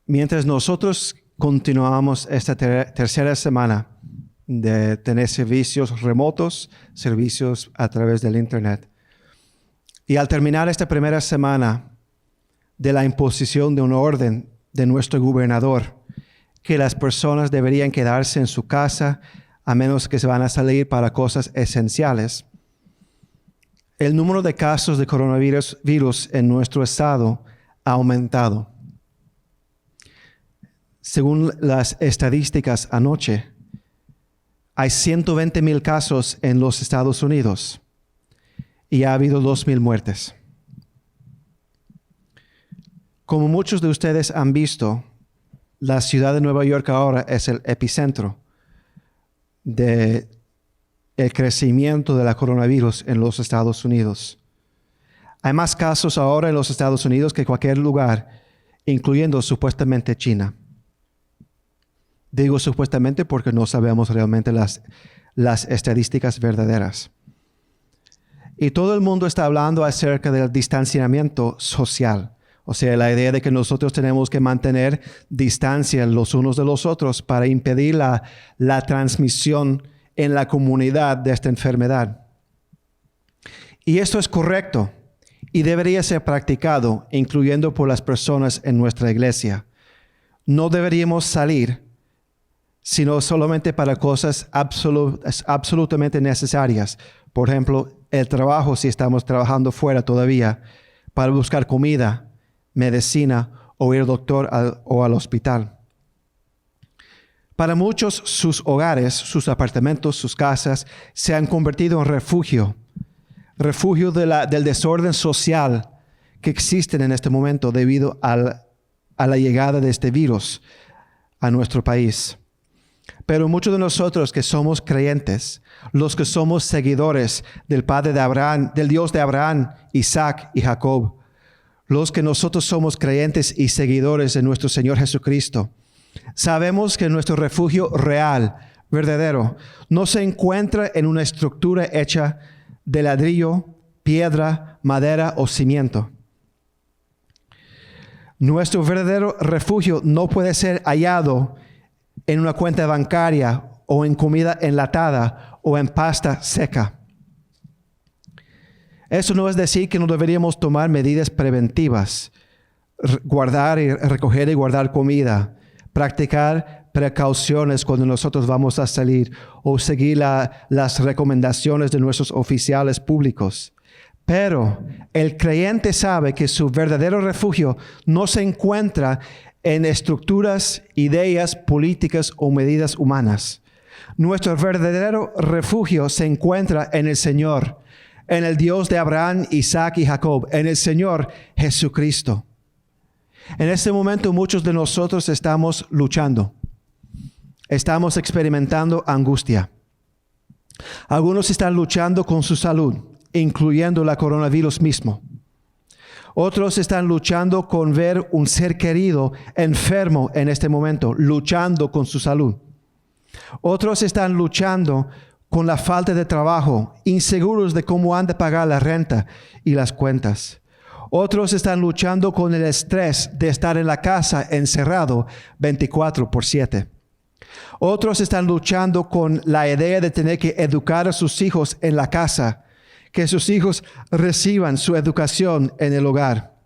Mientras nosotros continuamos esta tercera semana de tener servicios remotos, servicios a través del Internet, y al terminar esta primera semana de la imposición de un orden de nuestro gobernador, que las personas deberían quedarse en su casa a menos que se van a salir para cosas esenciales, el número de casos de coronavirus en nuestro estado ha aumentado. Según las estadísticas anoche, hay 120,000 casos en los Estados Unidos y ha habido 2,000 muertes. Como muchos de ustedes han visto, la ciudad de Nueva York ahora es el epicentro del crecimiento de la coronavirus en los Estados Unidos. Hay más casos ahora en los Estados Unidos que cualquier lugar, incluyendo supuestamente China. Digo supuestamente porque no sabemos realmente las estadísticas verdaderas. Y todo el mundo está hablando acerca del distanciamiento social. O sea, la idea de que nosotros tenemos que mantener distancia los unos de los otros para impedir la transmisión en la comunidad de esta enfermedad. Y esto es correcto y debería ser practicado, incluyendo por las personas en nuestra iglesia. No deberíamos salir sino solamente para cosas absolutamente necesarias. Por ejemplo, el trabajo, si estamos trabajando fuera todavía, para buscar comida, medicina o ir al doctor o al hospital. Para muchos, sus hogares, sus apartamentos, sus casas se han convertido en refugio del desorden social que existe en este momento debido a la llegada de este virus a nuestro país. Pero muchos de nosotros que somos creyentes, los que somos seguidores del Padre de Abraham, del Dios de Abraham, Isaac y Jacob, los que nosotros somos creyentes y seguidores de nuestro Señor Jesucristo, sabemos que nuestro refugio real, verdadero, no se encuentra en una estructura hecha de ladrillo, piedra, madera o cimiento. Nuestro verdadero refugio no puede ser hallado en una cuenta bancaria o en comida enlatada o en pasta seca. Eso no es decir que no deberíamos tomar medidas preventivas, guardar y recoger y guardar comida, practicar precauciones cuando nosotros vamos a salir o seguir las recomendaciones de nuestros oficiales públicos. Pero el creyente sabe que su verdadero refugio no se encuentra en estructuras, ideas, políticas o medidas humanas. Nuestro verdadero refugio se encuentra en el Señor, en el Dios de Abraham, Isaac y Jacob, en el Señor Jesucristo. En este momento muchos de nosotros estamos luchando. Estamos experimentando angustia. Algunos están luchando con su salud, incluyendo la coronavirus mismo. Otros están luchando con ver un ser querido enfermo en este momento, luchando con su salud. Otros están luchando con la falta de trabajo, inseguros de cómo han de pagar la renta y las cuentas. Otros están luchando con el estrés de estar en la casa encerrado 24/7. Otros están luchando con la idea de tener que educar a sus hijos en la casa, que sus hijos reciban su educación en el hogar.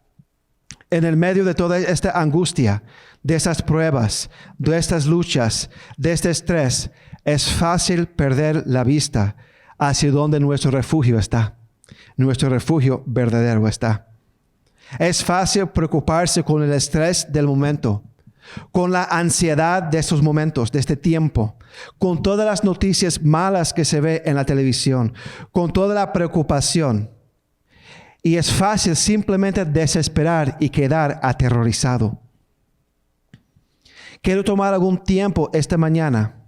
En el medio de toda esta angustia, de estas pruebas, de estas luchas, de este estrés, es fácil perder la vista hacia donde nuestro refugio está. Nuestro refugio verdadero está. Es fácil preocuparse con el estrés del momento, con la ansiedad de estos momentos, de este tiempo, con todas las noticias malas que se ve en la televisión, con toda la preocupación. Y es fácil simplemente desesperar y quedar aterrorizado. Quiero tomar algún tiempo esta mañana,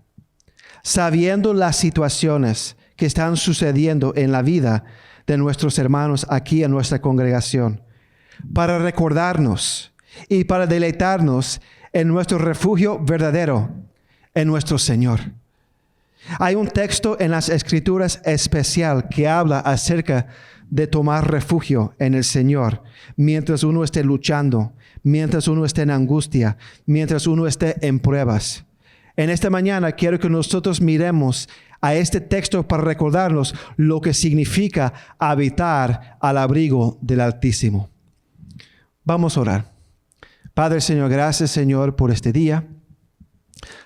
sabiendo las situaciones que están sucediendo en la vida de nuestros hermanos aquí en nuestra congregación, para recordarnos y para deleitarnos en nuestro refugio verdadero, en nuestro Señor. Hay un texto en las Escrituras especial que habla acerca de tomar refugio en el Señor mientras uno esté luchando, mientras uno esté en angustia, mientras uno esté en pruebas. En esta mañana quiero que nosotros miremos a este texto para recordarnos lo que significa habitar al abrigo del Altísimo. Vamos a orar. Padre Señor, gracias Señor por este día.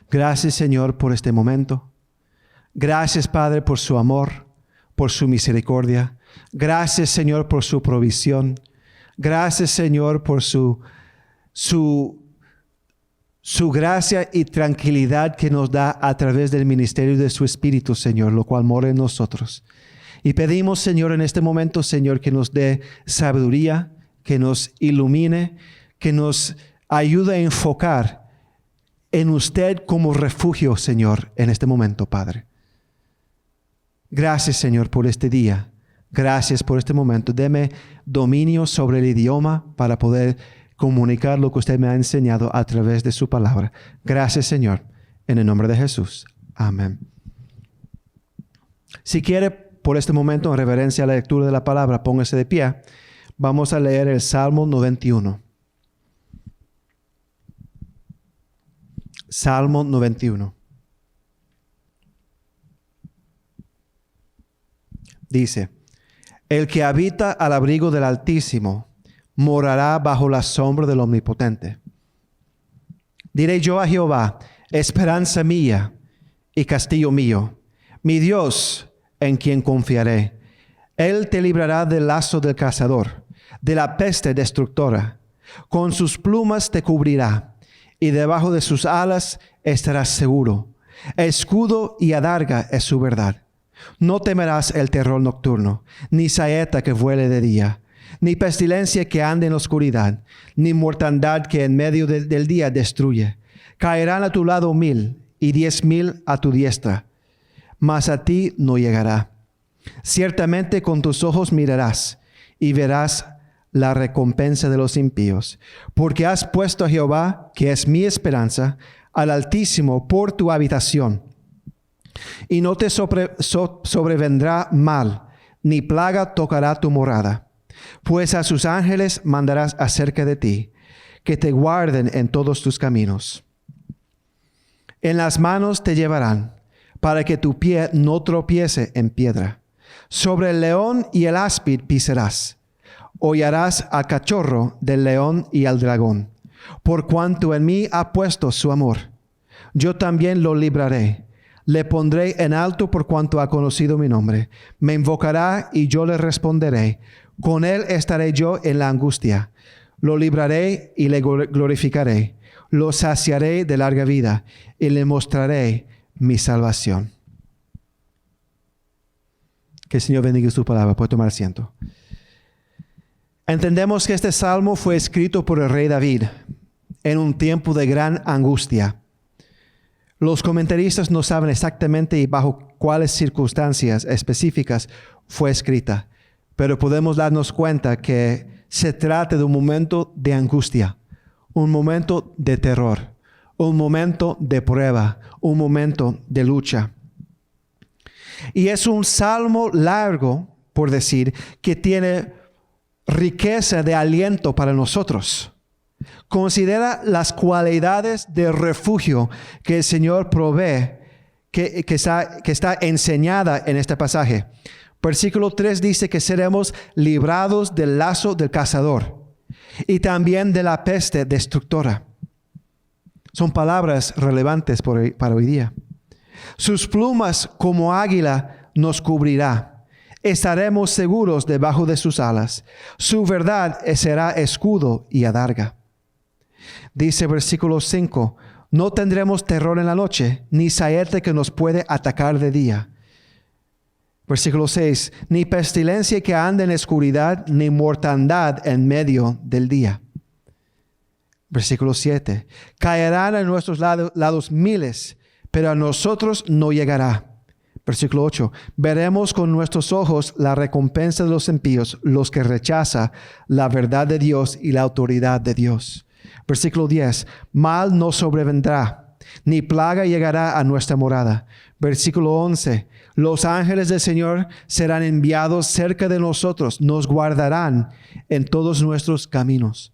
Gracias Señor por este momento. Gracias Padre por su amor, por su misericordia. Gracias Señor por su provisión. Gracias Señor por su gracia y tranquilidad que nos da a través del ministerio de su Espíritu, Señor, lo cual mora en nosotros. Y pedimos, Señor, en este momento, Señor, que nos dé sabiduría, que nos ilumine, que nos ayude a enfocar en usted como refugio, Señor, en este momento, Padre. Gracias, Señor, por este día. Gracias por este momento. Deme dominio sobre el idioma para poder comunicar lo que usted me ha enseñado a través de su palabra. Gracias, Señor, en el nombre de Jesús. Amén. Si quiere, por este momento, en reverencia a la lectura de la palabra, póngase de pie. Vamos a leer el Salmo 91. Salmo 91. Dice: el que habita al abrigo del Altísimo morará bajo la sombra del Omnipotente. Diré yo a Jehová, esperanza mía y castillo mío, mi Dios en quien confiaré. Él te librará del lazo del cazador, de la peste destructora. Con sus plumas te cubrirá, y debajo de sus alas estarás seguro. Escudo y adarga es su verdad. No temerás el terror nocturno, ni saeta que vuele de día, ni pestilencia que ande en oscuridad, ni mortandad que en medio del día destruye. Caerán a tu lado 1000 y 10,000 a tu diestra, mas a ti no llegará. Ciertamente con tus ojos mirarás y verás la recompensa de los impíos, porque has puesto a Jehová, que es mi esperanza, al Altísimo por tu habitación. Y no te sobrevendrá mal, ni plaga tocará tu morada. Pues a sus ángeles mandarás acerca de ti, que te guarden en todos tus caminos. En las manos te llevarán, para que tu pie no tropiece en piedra. Sobre el león y el áspid pisarás. Hollarás al cachorro del león y al dragón. Por cuanto en mí ha puesto su amor, yo también lo libraré. Le pondré en alto por cuanto ha conocido mi nombre. Me invocará y yo le responderé. Con él estaré yo en la angustia. Lo libraré y le glorificaré. Lo saciaré de larga vida y le mostraré mi salvación. Que el Señor bendiga su palabra. Puede tomar asiento. Entendemos que este salmo fue escrito por el rey David en un tiempo de gran angustia. Los comentaristas no saben exactamente y bajo cuáles circunstancias específicas fue escrita, pero podemos darnos cuenta que se trata de un momento de angustia, un momento de terror, un momento de prueba, un momento de lucha. Y es un salmo largo, por decir, que tiene riqueza de aliento para nosotros. Considera las cualidades de refugio que el Señor provee, que está enseñada en este pasaje. Versículo 3 dice que seremos librados del lazo del cazador y también de la peste destructora. Son palabras relevantes para hoy día. Sus plumas como águila nos cubrirá. Estaremos seguros debajo de sus alas. Su verdad será escudo y adarga. Dice versículo 5, no tendremos terror en la noche, ni saeta que nos puede atacar de día. Versículo 6, ni pestilencia que ande en oscuridad, ni mortandad en medio del día. Versículo 7, caerán a nuestros lados miles, pero a nosotros no llegará. Versículo 8, veremos con nuestros ojos la recompensa de los impíos, los que rechazan la verdad de Dios y la autoridad de Dios. Versículo 10, mal no sobrevendrá, ni plaga llegará a nuestra morada. Versículo 11, los ángeles del Señor serán enviados cerca de nosotros, nos guardarán en todos nuestros caminos.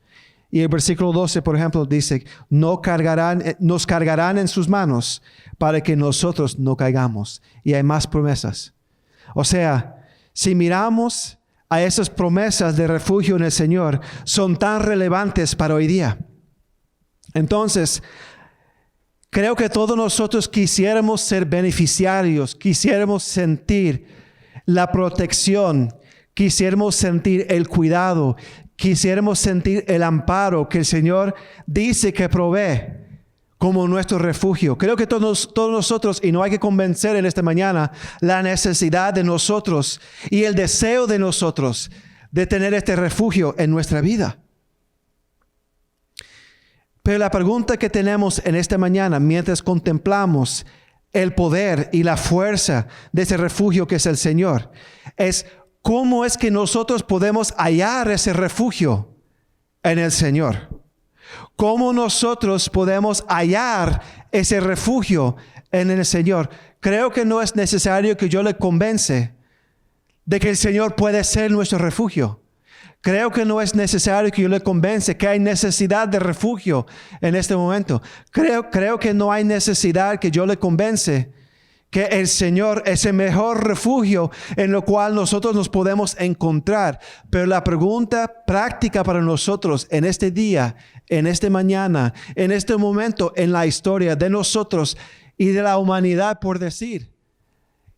Y el versículo 12, por ejemplo, dice, nos cargarán en sus manos para que nosotros no caigamos. Y hay más promesas. O sea, si miramos a esas promesas de refugio en el Señor, son tan relevantes para hoy día. Entonces, creo que todos nosotros quisiéramos ser beneficiarios, quisiéramos sentir la protección, quisiéramos sentir el cuidado, quisiéramos sentir el amparo que el Señor dice que provee como nuestro refugio. Creo que todos nosotros, y no hay que convencer en esta mañana, la necesidad de nosotros y el deseo de nosotros de tener este refugio en nuestra vida. Pero la pregunta que tenemos en esta mañana, mientras contemplamos el poder y la fuerza de ese refugio que es el Señor, es ¿cómo es que nosotros podemos hallar ese refugio en el Señor? ¿Cómo nosotros podemos hallar ese refugio en el Señor? Creo que no es necesario que yo le convence de que el Señor puede ser nuestro refugio. Creo que no es necesario que yo le convence que hay necesidad de refugio en este momento. Creo que no hay necesidad que yo le convence que el Señor es el mejor refugio en lo cual nosotros nos podemos encontrar. Pero la pregunta práctica para nosotros en este día, en esta mañana, en este momento en la historia de nosotros y de la humanidad, por decir,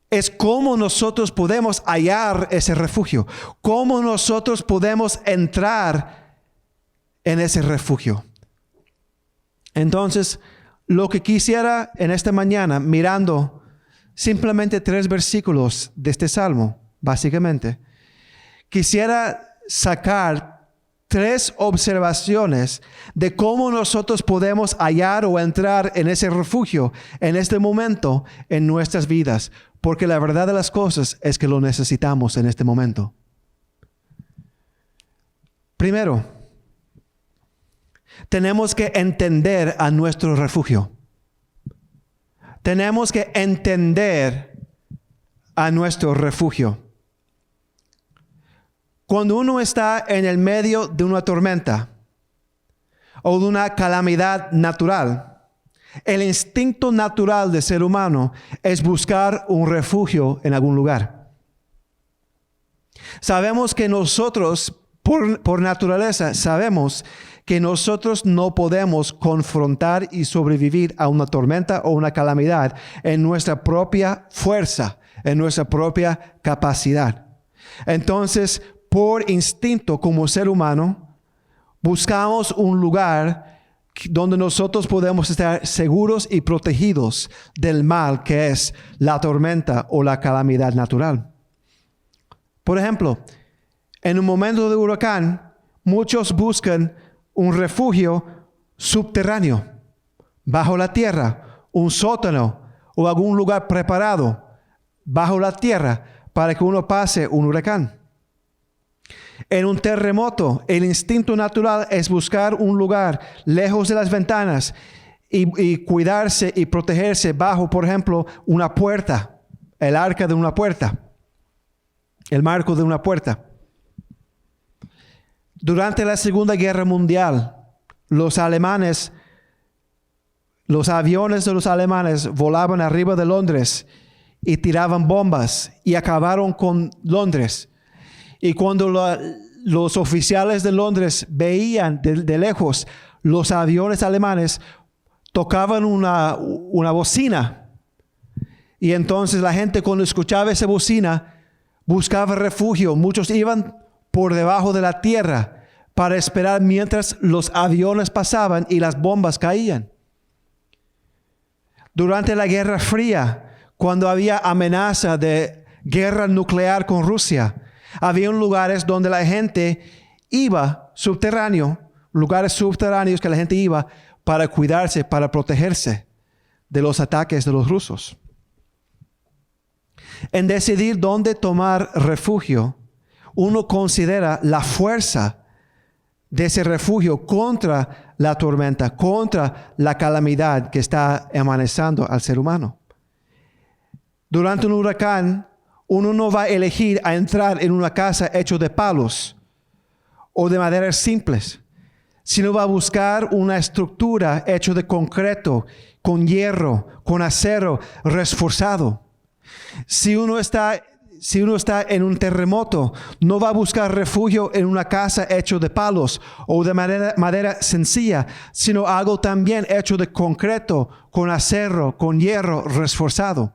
es cómo nosotros podemos hallar ese refugio. Cómo nosotros podemos entrar en ese refugio. Entonces, lo que quisiera en esta mañana, mirando simplemente 3 versículos de este salmo, básicamente, quisiera sacar 3 observaciones de cómo nosotros podemos hallar o entrar en ese refugio en este momento en nuestras vidas, porque la verdad de las cosas es que lo necesitamos en este momento. Primero, tenemos que entender a nuestro refugio. Tenemos que entender a nuestro refugio. Cuando uno está en el medio de una tormenta o de una calamidad natural, el instinto natural del ser humano es buscar un refugio en algún lugar. Sabemos que nosotros, por naturaleza, sabemos que nosotros no podemos confrontar y sobrevivir a una tormenta o una calamidad en nuestra propia fuerza, en nuestra propia capacidad. Entonces, por instinto como ser humano, buscamos un lugar donde nosotros podemos estar seguros y protegidos del mal que es la tormenta o la calamidad natural. Por ejemplo, en un momento de huracán, muchos buscan un refugio subterráneo, bajo la tierra, un sótano o algún lugar preparado bajo la tierra para que uno pase un huracán. En un terremoto, el instinto natural es buscar un lugar lejos de las ventanas y cuidarse y protegerse bajo, por ejemplo, una puerta, el arca de una puerta, el marco de una puerta. Durante la Segunda Guerra Mundial, los aviones de los alemanes volaban arriba de Londres y tiraban bombas y acabaron con Londres. Y cuando los oficiales de Londres veían de lejos los aviones alemanes, tocaban una bocina. Y entonces la gente, cuando escuchaba esa bocina, buscaba refugio. Muchos iban por debajo de la tierra para esperar mientras los aviones pasaban y las bombas caían. Durante la Guerra Fría, cuando había amenaza de guerra nuclear con Rusia, había lugares donde la gente iba lugares subterráneos que la gente iba para cuidarse, para protegerse de los ataques de los rusos. En decidir dónde tomar refugio, uno considera la fuerza de ese refugio contra la tormenta, contra la calamidad que está amenazando al ser humano. Durante un huracán, uno no va a elegir a entrar en una casa hecha de palos o de maderas simples. sino va a buscar una estructura hecha de concreto, con hierro, con acero reforzado. Si uno está en un terremoto, no va a buscar refugio en una casa hecha de palos o de madera sencilla, sino algo también hecho de concreto, con acero, con hierro reforzado.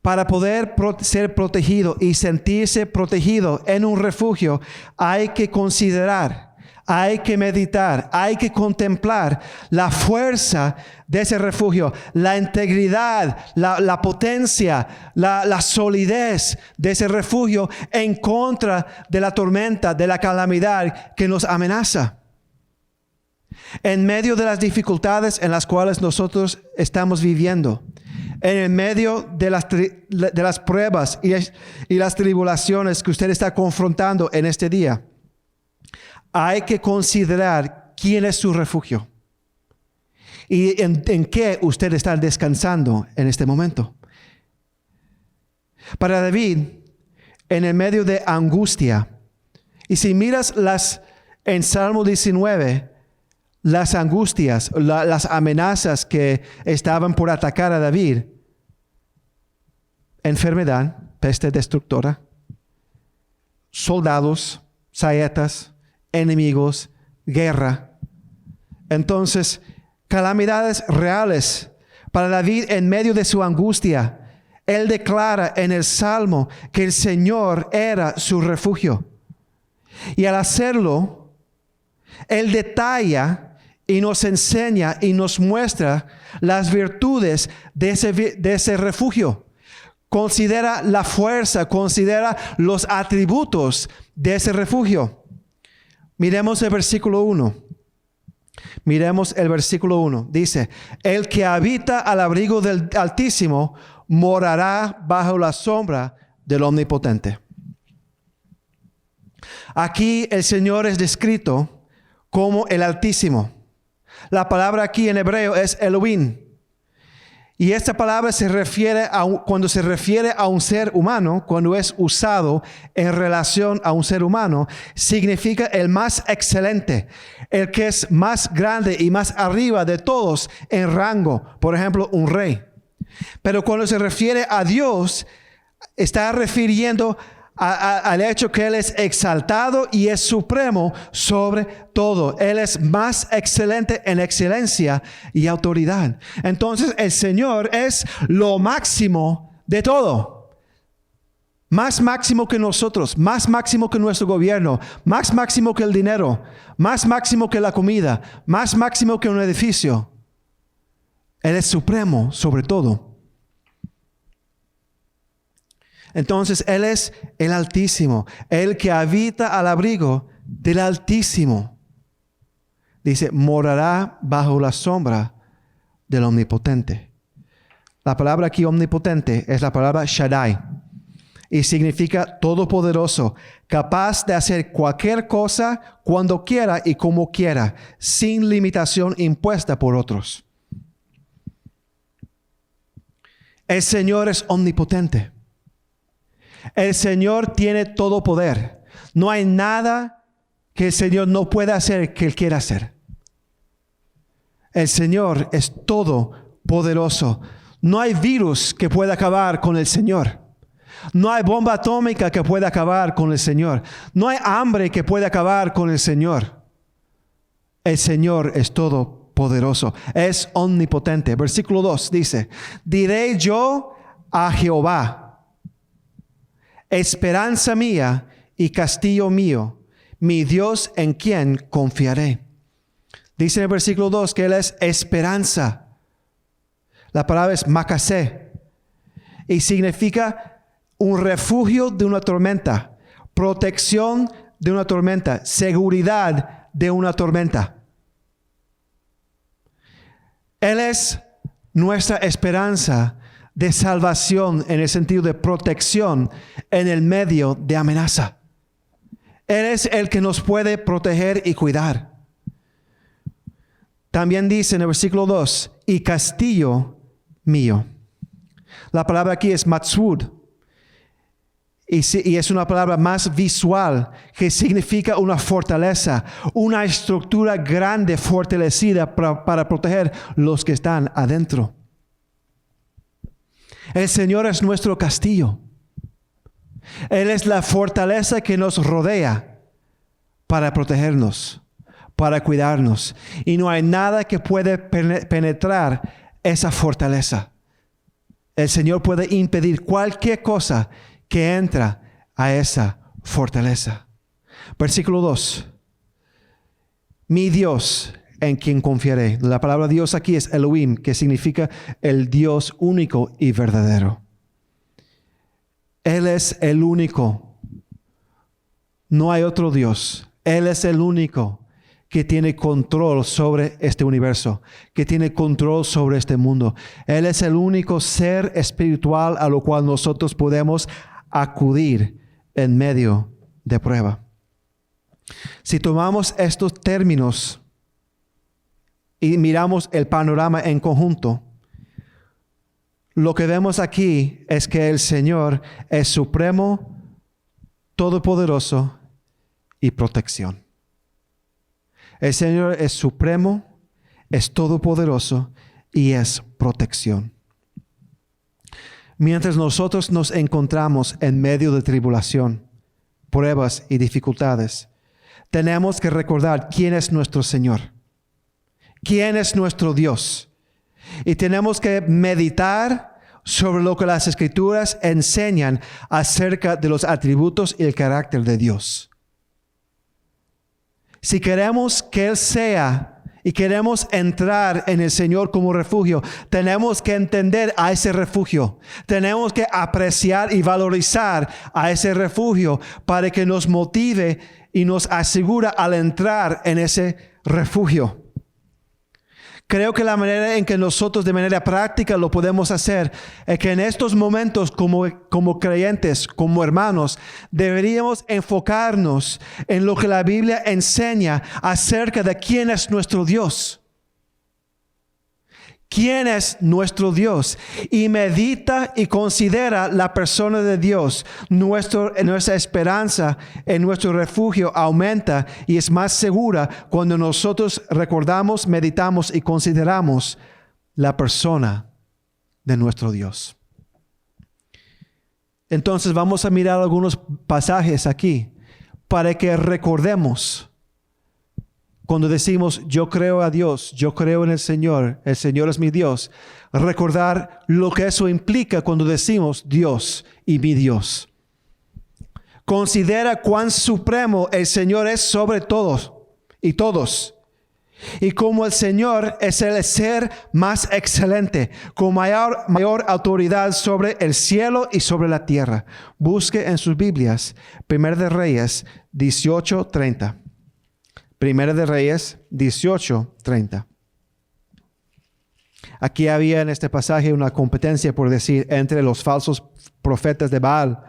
Para poder ser protegido y sentirse protegido en un refugio, hay que considerar, hay que meditar, hay que contemplar la fuerza de ese refugio, la integridad, la potencia, la solidez de ese refugio en contra de la tormenta, de la calamidad que nos amenaza. En medio de las dificultades en las cuales nosotros estamos viviendo, en el medio de las pruebas y las tribulaciones que usted está confrontando en este día, hay que considerar quién es su refugio y en qué usted está descansando en este momento. Para David, en el medio de angustia, y si miras en Salmo 19, las angustias, las amenazas que estaban por atacar a David: enfermedad, peste destructora, soldados, saetas, enemigos, guerra. Entonces, calamidades reales. Para David, en medio de su angustia, él declara en el Salmo que el Señor era su refugio. Y al hacerlo, él detalla y nos enseña y nos muestra las virtudes de ese refugio. Considera la fuerza, considera los atributos de ese refugio. Miremos el versículo 1. Miremos el versículo 1. Dice: el que habita al abrigo del Altísimo morará bajo la sombra del Omnipotente. Aquí el Señor es descrito como el Altísimo. La palabra aquí en hebreo es Elohim. Y esta palabra cuando se refiere a un ser humano, cuando es usado en relación a un ser humano, significa el más excelente, el que es más grande y más arriba de todos en rango, por ejemplo, un rey. Pero cuando se refiere a Dios, está refiriendo al hecho que Él es exaltado y es supremo sobre todo. Él es más excelente en excelencia y autoridad. Entonces el Señor es lo máximo de todo. Más máximo que nosotros, más máximo que nuestro gobierno, más máximo que el dinero, más máximo que la comida, más máximo que un edificio. Él es supremo sobre todo. Entonces, Él es el Altísimo, el que habita al abrigo del Altísimo. Dice, morará bajo la sombra del Omnipotente. La palabra aquí omnipotente es la palabra Shaddai y significa todopoderoso, capaz de hacer cualquier cosa cuando quiera y como quiera, sin limitación impuesta por otros. El Señor es omnipotente. El Señor tiene todo poder. No hay nada que el Señor no pueda hacer que Él quiera hacer. El Señor es todopoderoso. No hay virus que pueda acabar con el Señor. No hay bomba atómica que pueda acabar con el Señor. No hay hambre que pueda acabar con el Señor. El Señor es todopoderoso. Es omnipotente. Versículo 2 dice: diré yo a Jehová, esperanza mía y castillo mío, mi Dios en quien confiaré. Dice en el versículo 2 que Él es esperanza. La palabra es makasé y significa un refugio de una tormenta, protección de una tormenta, seguridad de una tormenta. Él es nuestra esperanza de salvación en el sentido de protección en el medio de amenaza. Él es el que nos puede proteger y cuidar. También dice en el versículo 2, y castillo mío. La palabra aquí es matsud Y es una palabra más visual que significa una fortaleza, una estructura grande fortalecida para proteger los que están adentro. El Señor es nuestro castillo. Él es la fortaleza que nos rodea para protegernos, para cuidarnos. Y no hay nada que puede penetrar esa fortaleza. El Señor puede impedir cualquier cosa que entra a esa fortaleza. Versículo 2. Mi Dios en quien confiaré. La palabra Dios aquí es Elohim, que significa el Dios único y verdadero. Él es el único. No hay otro Dios. Él es el único que tiene control sobre este universo, que tiene control sobre este mundo. Él es el único ser espiritual a lo cual nosotros podemos acudir en medio de prueba. Si tomamos estos términos y miramos el panorama en conjunto, lo que vemos aquí es que el Señor es supremo, todopoderoso y protección. El Señor es supremo, es todopoderoso y es protección. Mientras nosotros nos encontramos en medio de tribulación, pruebas y dificultades, tenemos que recordar quién es nuestro Señor, quién es nuestro Dios. Y tenemos que meditar sobre lo que las Escrituras enseñan acerca de los atributos y el carácter de Dios. Si queremos que Él sea y queremos entrar en el Señor como refugio, tenemos que entender a ese refugio. Tenemos que apreciar y valorizar a ese refugio para que nos motive y nos asegura al entrar en ese refugio. Creo que la manera en que nosotros de manera práctica lo podemos hacer es que en estos momentos como creyentes, como hermanos, deberíamos enfocarnos en lo que la Biblia enseña acerca de quién es nuestro Dios. ¿Quién es nuestro Dios? Y medita y considera la persona de Dios. Nuestra esperanza en nuestro refugio aumenta y es más segura cuando nosotros recordamos, meditamos y consideramos la persona de nuestro Dios. Entonces vamos a mirar algunos pasajes aquí para que recordemos. Cuando decimos, yo creo a Dios, yo creo en el Señor es mi Dios, recordar lo que eso implica cuando decimos Dios y mi Dios. Considera cuán supremo el Señor es sobre todos y todos. Y como el Señor es el ser más excelente, con mayor autoridad sobre el cielo y sobre la tierra. Busque en sus Biblias, 1 de Reyes 18:30. Primera de Reyes 18:30. Aquí había en este pasaje una competencia, por decir, entre los falsos profetas de Baal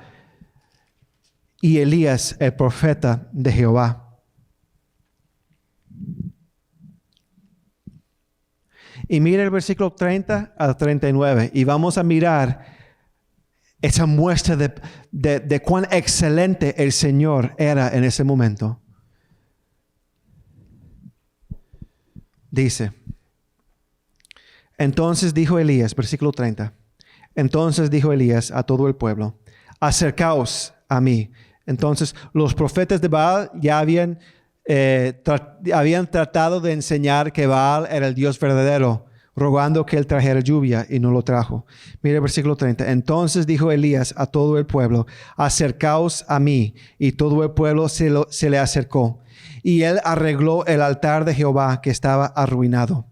y Elías, el profeta de Jehová. Y mira el versículo 30 al 39 y vamos a mirar esa muestra de cuán excelente el Señor era en ese momento. Dice, entonces dijo Elías, versículo 30, entonces dijo Elías a todo el pueblo, acercaos a mí. Entonces los profetas de Baal ya habían tratado de enseñar que Baal era el Dios verdadero, rogando que él trajera lluvia y no lo trajo. Mire el versículo 30. Entonces dijo Elías a todo el pueblo, acercaos a mí. Y todo el pueblo se le acercó. Y él arregló el altar de Jehová que estaba arruinado.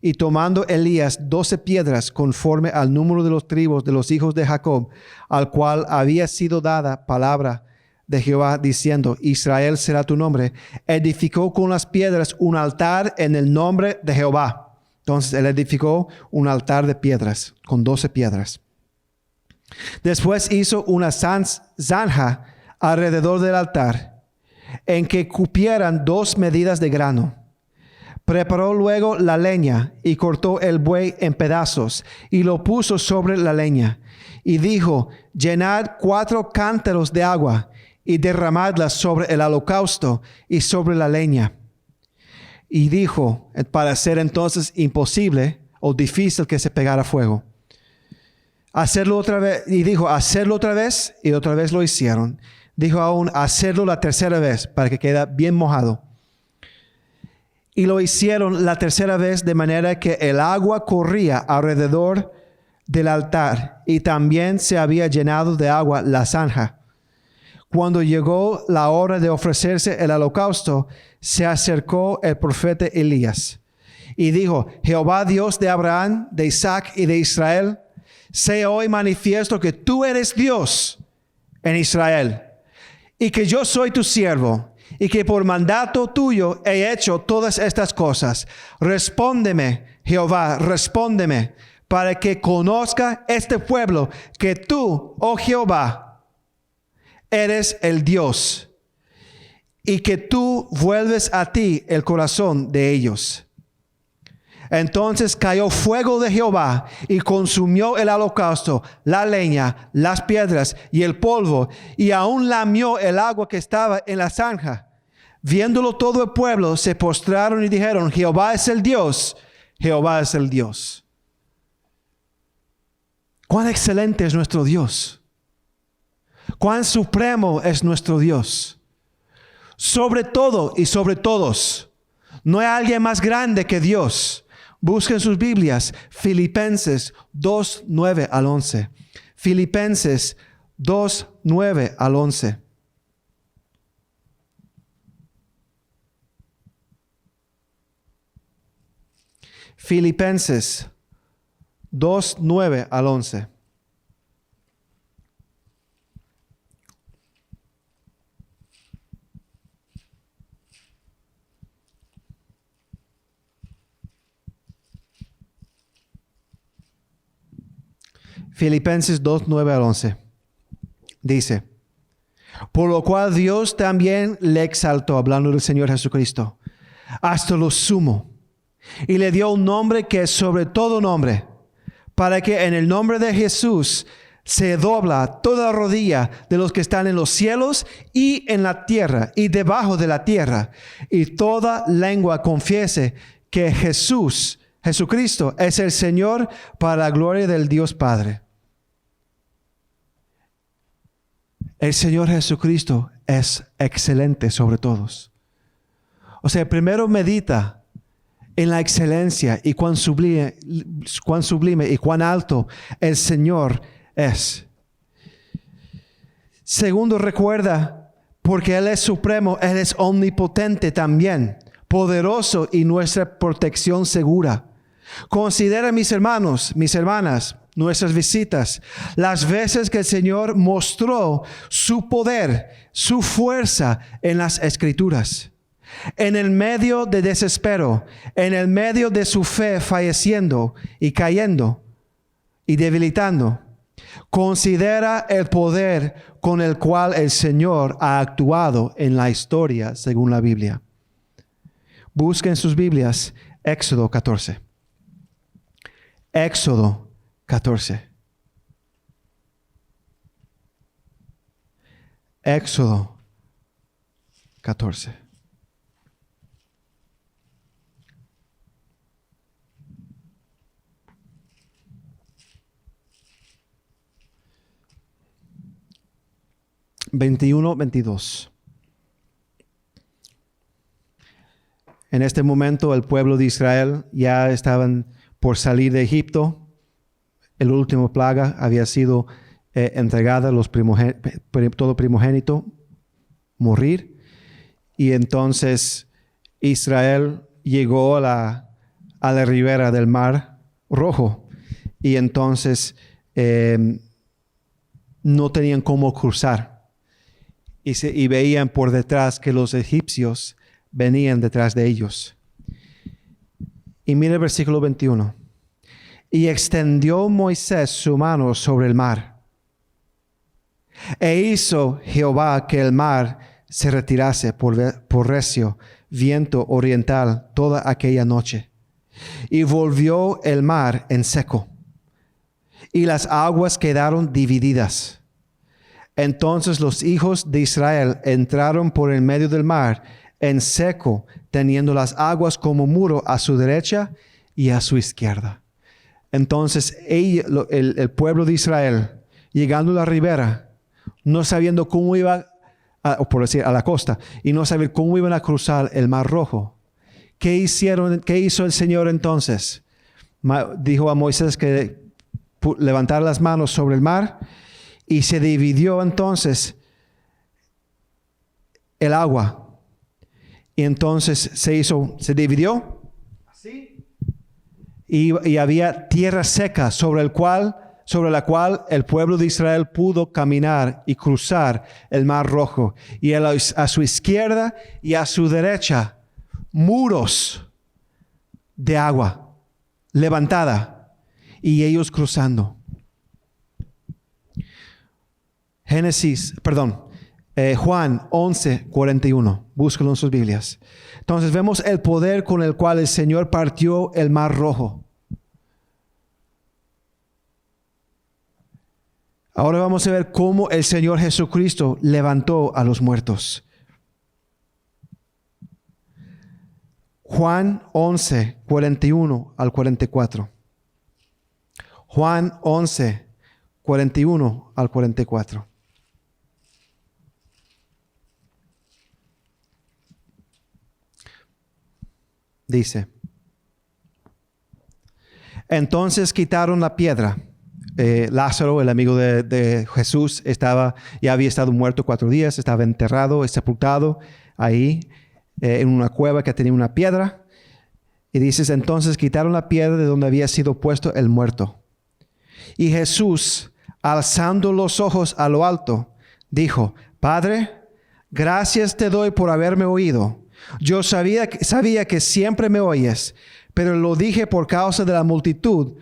Y tomando Elías 12 piedras conforme al número de los tribus de los hijos de Jacob, al cual había sido dada palabra de Jehová diciendo, Israel será tu nombre, edificó con las piedras un altar en el nombre de Jehová. Entonces él edificó un altar de piedras con 12 piedras. Después hizo una zanja alrededor del altar en que cupieran 2 medidas de grano Preparó luego la leña y cortó el buey en pedazos y lo puso sobre la leña. Y dijo, llenad 4 cántaros de agua y derramadla sobre el holocausto y sobre la leña. Y dijo, para ser entonces imposible o difícil que se pegara fuego. Hacerlo otra vez, y dijo, hacerlo otra vez, y otra vez lo hicieron. Dijo aún, hacerlo la tercera vez, para que quede bien mojado. Y lo hicieron la tercera vez de manera que el agua corría alrededor del altar, y también se había llenado de agua la zanja. Cuando llegó la hora de ofrecerse el holocausto, se acercó el profeta Elías y dijo, Jehová Dios de Abraham, de Isaac y de Israel, sea hoy manifiesto que tú eres Dios en Israel y que yo soy tu siervo y que por mandato tuyo he hecho todas estas cosas. Respóndeme, Jehová, respóndeme, para que conozca este pueblo que tú, oh Jehová, eres el Dios y que tú vuelves a ti el corazón de ellos. Entonces cayó fuego de Jehová y consumió el holocausto, la leña, las piedras y el polvo, y aún lamió el agua que estaba en la zanja. Viéndolo todo el pueblo, se postraron y dijeron, Jehová es el Dios, Jehová es el Dios. Cuán excelente es nuestro Dios. Cuán supremo es nuestro Dios. Sobre todo y sobre todos. No hay alguien más grande que Dios. Busquen sus Biblias, Filipenses 2, 9 al 11. Filipenses 2, 9 al 11. Filipenses 2, 9 al 11. Filipenses 2, 9 al 11. Dice, por lo cual Dios también le exaltó, hablando del Señor Jesucristo, hasta lo sumo, y le dio un nombre que es sobre todo nombre, para que en el nombre de Jesús se dobla toda rodilla de los que están en los cielos y en la tierra y debajo de la tierra, y toda lengua confiese que Jesucristo es el Señor, para la gloria del Dios Padre. El Señor Jesucristo es excelente sobre todos. O sea, primero medita en la excelencia y cuán sublime y cuán alto el Señor es. Segundo, recuerda, porque Él es supremo, Él es omnipotente también, poderoso y nuestra protección segura. Considera, mis hermanos, mis hermanas, nuestras visitas, las veces que el Señor mostró su poder, su fuerza en las Escrituras. En el medio de desespero, en el medio de su fe falleciendo y cayendo y debilitando, considera el poder con el cual el Señor ha actuado en la historia según la Biblia. Busquen sus Biblias, Éxodo 14. Éxodo 14. Éxodo 14. (21, 22). En este momento el pueblo de Israel ya estaban por salir de Egipto. El último plaga había sido entregada, todo primogénito morir. Y entonces Israel llegó a la ribera del Mar Rojo. Y entonces no tenían cómo cruzar. Y veían por detrás que los egipcios venían detrás de ellos. Y mira el versículo 21. Y extendió Moisés su mano sobre el mar. E hizo Jehová que el mar se retirase por recio viento oriental toda aquella noche. Y volvió el mar en seco, y las aguas quedaron divididas. Entonces los hijos de Israel entraron por el medio del mar en seco, teniendo las aguas como muro a su derecha y a su izquierda. Entonces el pueblo de Israel, llegando a la ribera, no sabiendo cómo iba, por decir, a la costa, y no saber cómo iban a cruzar el Mar Rojo. ¿Qué hizo el Señor entonces? Dijo a Moisés que levantara las manos sobre el mar, y se dividió entonces el agua. Y entonces se dividió así, y había tierra seca sobre la cual el pueblo de Israel pudo caminar y cruzar el Mar Rojo. Y a su izquierda y a su derecha, muros de agua levantada, y ellos cruzando. Juan 11:41. Búscalo en sus Biblias. Entonces vemos el poder con el cual el Señor partió el Mar Rojo. Ahora vamos a ver cómo el Señor Jesucristo levantó a los muertos. Juan 11:41 al 44. Juan 11:41 al 44. Dice: entonces quitaron la piedra. Lázaro, el amigo de Jesús, ya había estado muerto 4 días, estaba enterrado, sepultado ahí en una cueva que tenía una piedra. Y dices: entonces quitaron la piedra de donde había sido puesto el muerto. Y Jesús, alzando los ojos a lo alto, dijo: Padre, gracias te doy por haberme oído. Yo sabía que siempre me oyes, pero lo dije por causa de la multitud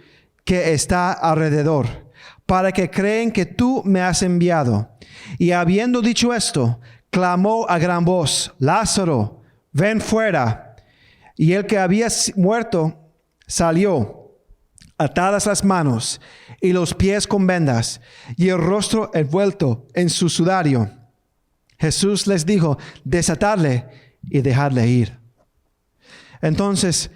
que está alrededor, para que creen que tú me has enviado. Y habiendo dicho esto, clamó a gran voz: Lázaro, ven fuera. Y el que había muerto salió, atadas las manos y los pies con vendas, y el rostro envuelto en su sudario. Jesús les dijo: desatadle y dejarle ir. Entonces,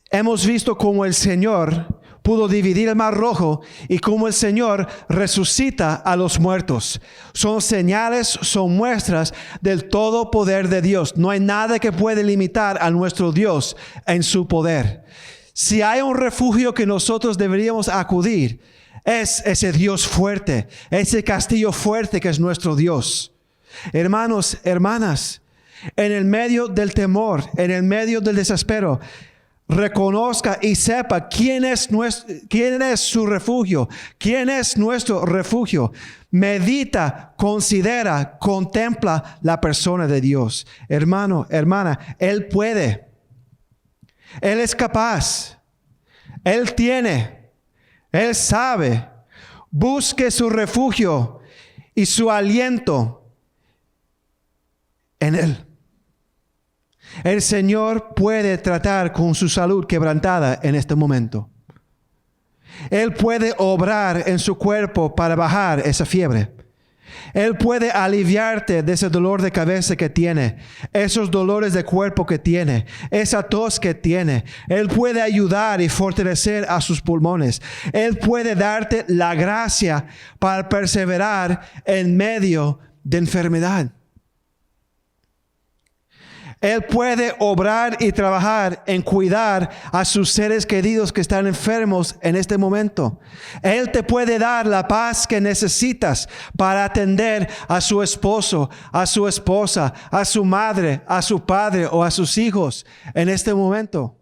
hemos visto cómo el Señor pudo dividir el Mar Rojo y cómo el Señor resucita a los muertos. Son señales, son muestras del todo poder de Dios. No hay nada que puede limitar a nuestro Dios en su poder. Si hay un refugio que nosotros deberíamos acudir, es ese Dios fuerte, ese castillo fuerte que es nuestro Dios. Hermanos, hermanas, en el medio del temor, en el medio del desespero, reconozca y sepa quién es su refugio, quién es nuestro refugio. Medita, considera, contempla la persona de Dios. Hermano, hermana, Él puede. Él es capaz. Él tiene. Él sabe. Busque su refugio y su aliento en Él. El Señor puede tratar con su salud quebrantada en este momento. Él puede obrar en su cuerpo para bajar esa fiebre. Él puede aliviarte de ese dolor de cabeza que tiene, esos dolores de cuerpo que tiene, esa tos que tiene. Él puede ayudar y fortalecer a sus pulmones. Él puede darte la gracia para perseverar en medio de enfermedad. Él puede obrar y trabajar en cuidar a sus seres queridos que están enfermos en este momento. Él te puede dar la paz que necesitas para atender a su esposo, a su esposa, a su madre, a su padre o a sus hijos en este momento.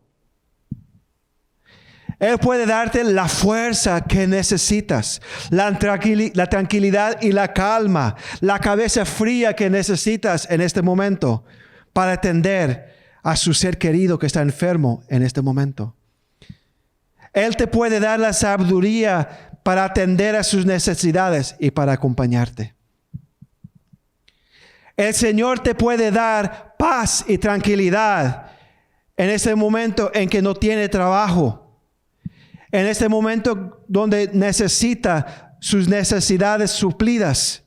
Él puede darte la fuerza que necesitas, la tranquilidad y la calma, la cabeza fría que necesitas en este momento, para atender a su ser querido que está enfermo en este momento. Él te puede dar la sabiduría para atender a sus necesidades y para acompañarte. El Señor te puede dar paz y tranquilidad en ese momento en que no tiene trabajo. En ese momento donde necesita sus necesidades suplidas.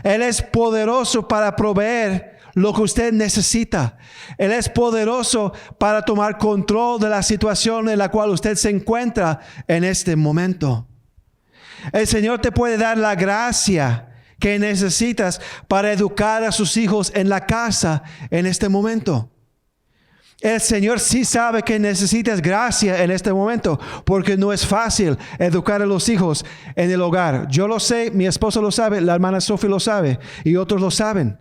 Él es poderoso para proveer lo que usted necesita. Él es poderoso para tomar control de la situación en la cual usted se encuentra en este momento. El Señor te puede dar la gracia que necesitas para educar a sus hijos en la casa en este momento. El Señor sí sabe que necesitas gracia en este momento, porque no es fácil educar a los hijos en el hogar. Yo lo sé, mi esposo lo sabe, la hermana Sofía lo sabe y otros lo saben.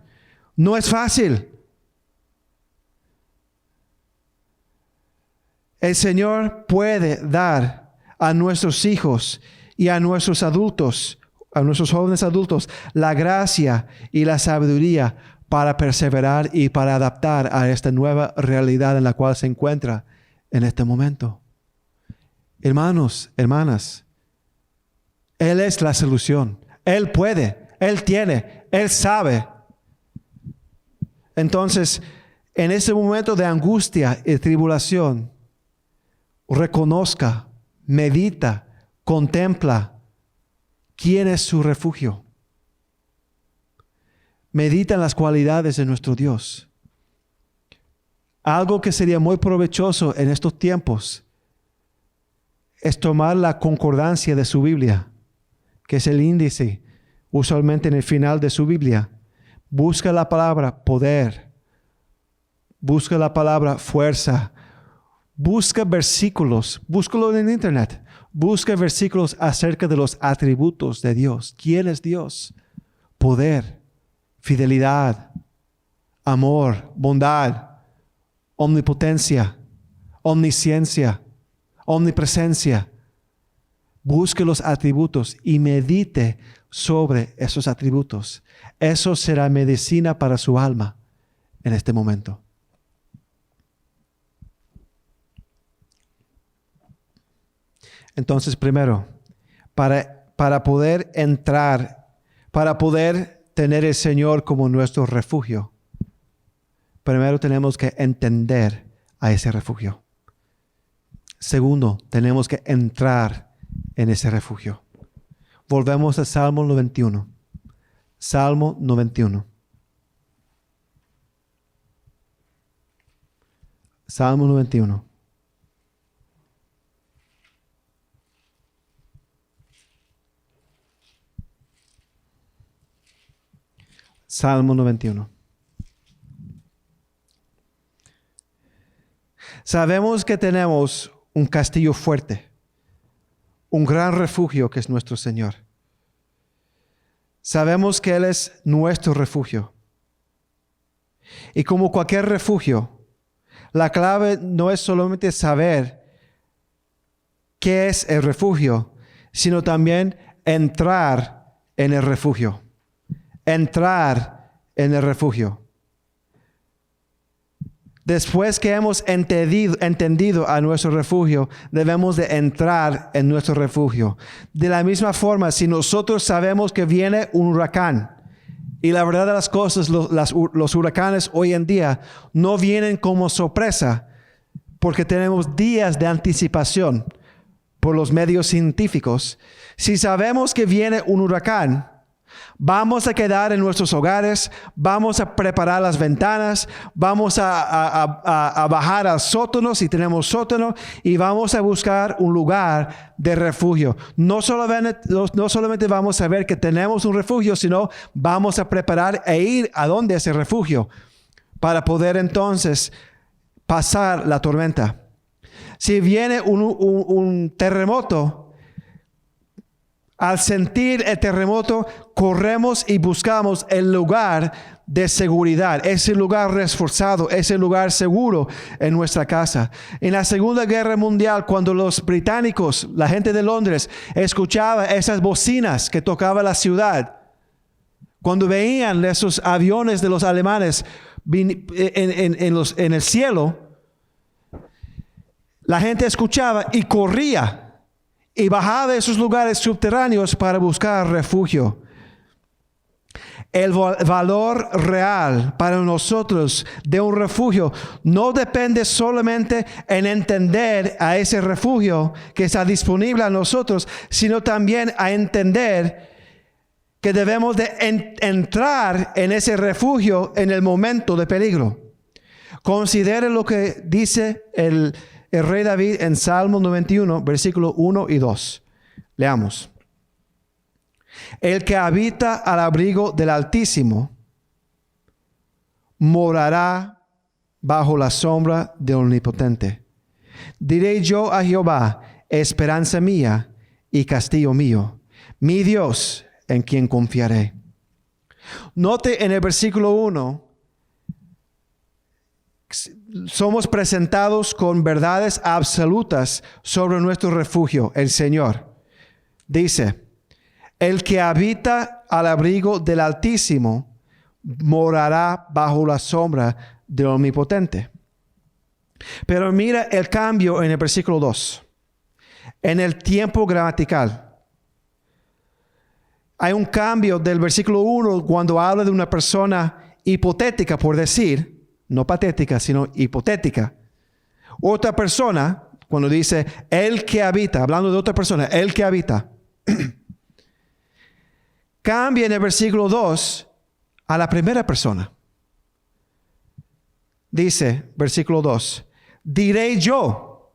No es fácil. El Señor puede dar a nuestros hijos y a nuestros adultos, a nuestros jóvenes adultos, la gracia y la sabiduría para perseverar y para adaptar a esta nueva realidad en la cual se encuentra en este momento. Hermanos, hermanas, Él es la solución. Él puede, Él tiene, Él sabe. Entonces, en ese momento de angustia y tribulación, reconozca, medita, contempla quién es su refugio. Medita en las cualidades de nuestro Dios. Algo que sería muy provechoso en estos tiempos es tomar la concordancia de su Biblia, que es el índice usualmente en el final de su Biblia. Busca la palabra poder. Busca la palabra fuerza. Busca versículos. Búscalo en internet. Busca versículos acerca de los atributos de Dios. ¿Quién es Dios? Poder, fidelidad, amor, bondad, omnipotencia, omnisciencia, omnipresencia. Busque los atributos y medite sobre esos atributos. Eso será medicina para su alma en este momento. Entonces, primero, para poder entrar, para poder tener el Señor como nuestro refugio, primero tenemos que entender a ese refugio. Segundo, tenemos que entrar en ese refugio. Volvemos a Salmo 91. Salmo 91. Salmo 91. Salmo 91. Sabemos que tenemos un castillo fuerte, un gran refugio que es nuestro Señor. Sabemos que Él es nuestro refugio. Y como cualquier refugio, la clave no es solamente saber qué es el refugio, sino también entrar en el refugio. Entrar en el refugio. Después que hemos entendido a nuestro refugio, debemos de entrar en nuestro refugio. De la misma forma, si nosotros sabemos que viene un huracán, y la verdad de las cosas, los huracanes hoy en día no vienen como sorpresa, porque tenemos días de anticipación por los medios científicos. Si sabemos que viene un huracán, vamos a quedar en nuestros hogares, vamos a preparar las ventanas, vamos a bajar al sótano si tenemos sótano y vamos a buscar un lugar de refugio. No solamente vamos a ver que tenemos un refugio, sino vamos a preparar e ir a donde ese refugio para poder entonces pasar la tormenta. Si viene un terremoto, al sentir el terremoto, corremos y buscamos el lugar de seguridad, ese lugar reforzado, ese lugar seguro en nuestra casa. En la Segunda Guerra Mundial, cuando los británicos, la gente de Londres, escuchaba esas bocinas que tocaba la ciudad, cuando veían esos aviones de los alemanes en el cielo, la gente escuchaba y corría y bajaba de esos lugares subterráneos para buscar refugio. El valor real para nosotros de un refugio no depende solamente en entender a ese refugio que está disponible a nosotros, sino también a entender que debemos de entrar en ese refugio en el momento de peligro. Considere lo que dice el rey David en Salmo 91, versículos 1 y 2. Leamos. El que habita al abrigo del Altísimo morará bajo la sombra del Omnipotente. Diré yo a Jehová, esperanza mía y castillo mío, mi Dios en quien confiaré. Note en el versículo 1, somos presentados con verdades absolutas sobre nuestro refugio, el Señor. Dice, el que habita al abrigo del Altísimo morará bajo la sombra del Omnipotente. Pero mira el cambio en el versículo 2. En el tiempo gramatical. Hay un cambio del versículo 1 cuando habla de una persona hipotética, por decir, no patética, sino hipotética. Otra persona, cuando dice el que habita, hablando de otra persona, el que habita. Cambia en el versículo 2 a la primera persona. Dice, versículo 2, diré yo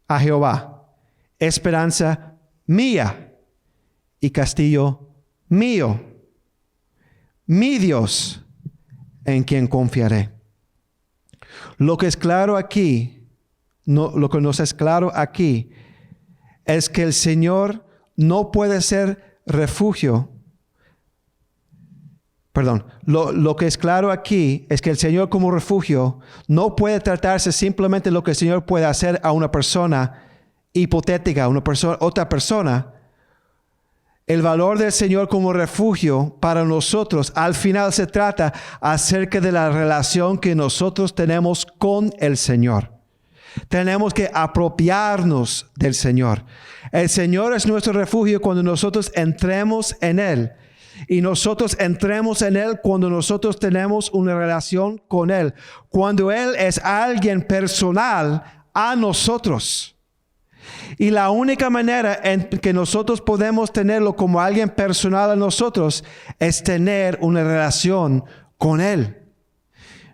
a Jehová, esperanza mía y castillo mío, mi Dios en quien confiaré. Lo que es claro aquí, lo que nos es claro aquí, es que el Señor no puede ser refugio. Lo que es claro aquí es que el Señor como refugio no puede tratarse simplemente lo que el Señor puede hacer a una persona hipotética, otra persona. El valor del Señor como refugio para nosotros al final se trata acerca de la relación que nosotros tenemos con el Señor. Tenemos que apropiarnos del Señor. El Señor es nuestro refugio cuando nosotros entremos en Él. Y nosotros entremos en Él cuando nosotros tenemos una relación con Él. Cuando Él es alguien personal a nosotros. Y la única manera en que nosotros podemos tenerlo como alguien personal a nosotros es tener una relación con Él.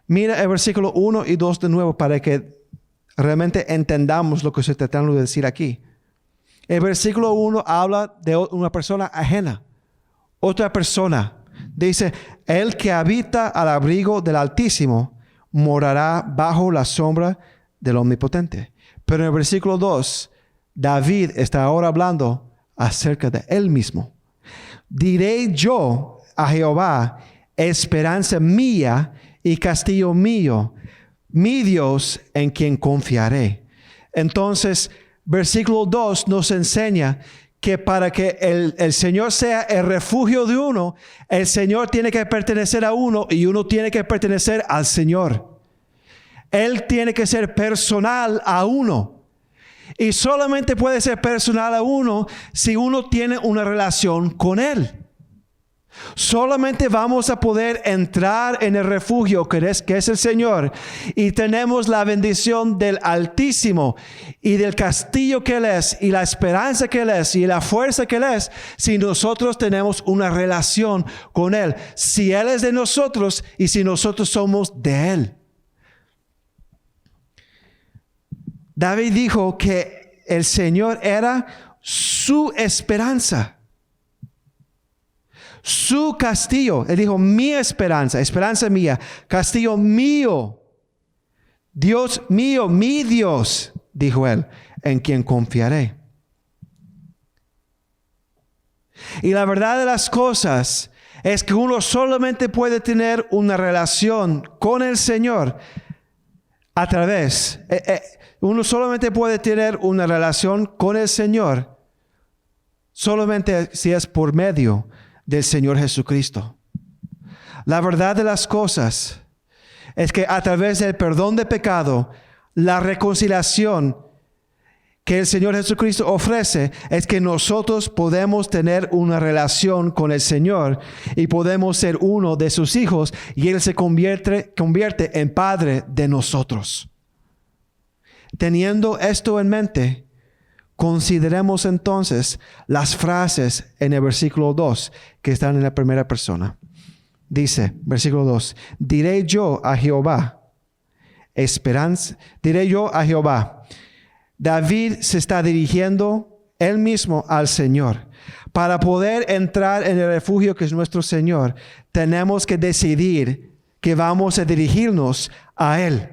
Mira el versículo 1 y 2 de nuevo para que realmente entendamos lo que estoy tratando de decir aquí. El versículo 1 habla de una persona ajena. Otra persona. Dice, el que habita al abrigo del Altísimo morará bajo la sombra del Omnipotente. Pero en el versículo 2, David está ahora hablando acerca de él mismo. Diré yo a Jehová, esperanza mía y castillo mío, mi Dios en quien confiaré. Entonces, versículo 2 nos enseña que para que el Señor sea el refugio de uno, el Señor tiene que pertenecer a uno y uno tiene que pertenecer al Señor. Él tiene que ser personal a uno. Y solamente puede ser personal a uno si uno tiene una relación con Él. Solamente vamos a poder entrar en el refugio que es el Señor y tenemos la bendición del Altísimo y del castillo que Él es y la esperanza que Él es y la fuerza que Él es si nosotros tenemos una relación con Él, si Él es de nosotros y si nosotros somos de Él. David dijo que el Señor era su esperanza. Su castillo. Él dijo, mi esperanza, esperanza mía, castillo mío. Dios mío, mi Dios, dijo él, en quien confiaré. Y la verdad de las cosas es que uno solamente puede tener una relación con el Señor a través, uno solamente puede tener una relación con el Señor solamente si es por medio del Señor Jesucristo. La verdad de las cosas es que a través del perdón de pecado, la reconciliación que el Señor Jesucristo ofrece es que nosotros podemos tener una relación con el Señor y podemos ser uno de sus hijos y Él se convierte en Padre de nosotros. Teniendo esto en mente, consideremos entonces las frases en el versículo 2 que están en la primera persona. Dice, versículo 2, diré yo a Jehová, David se está dirigiendo él mismo al Señor. Para poder entrar en el refugio que es nuestro Señor, tenemos que decidir que vamos a dirigirnos a Él.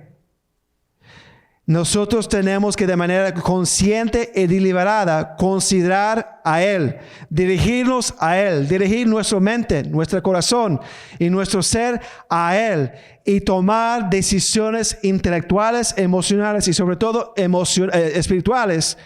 Nosotros tenemos que de manera consciente y deliberada considerar a Él, dirigirnos a Él, dirigir nuestra mente, nuestro corazón y nuestro ser a Él y tomar decisiones intelectuales, emocionales y sobre todo espirituales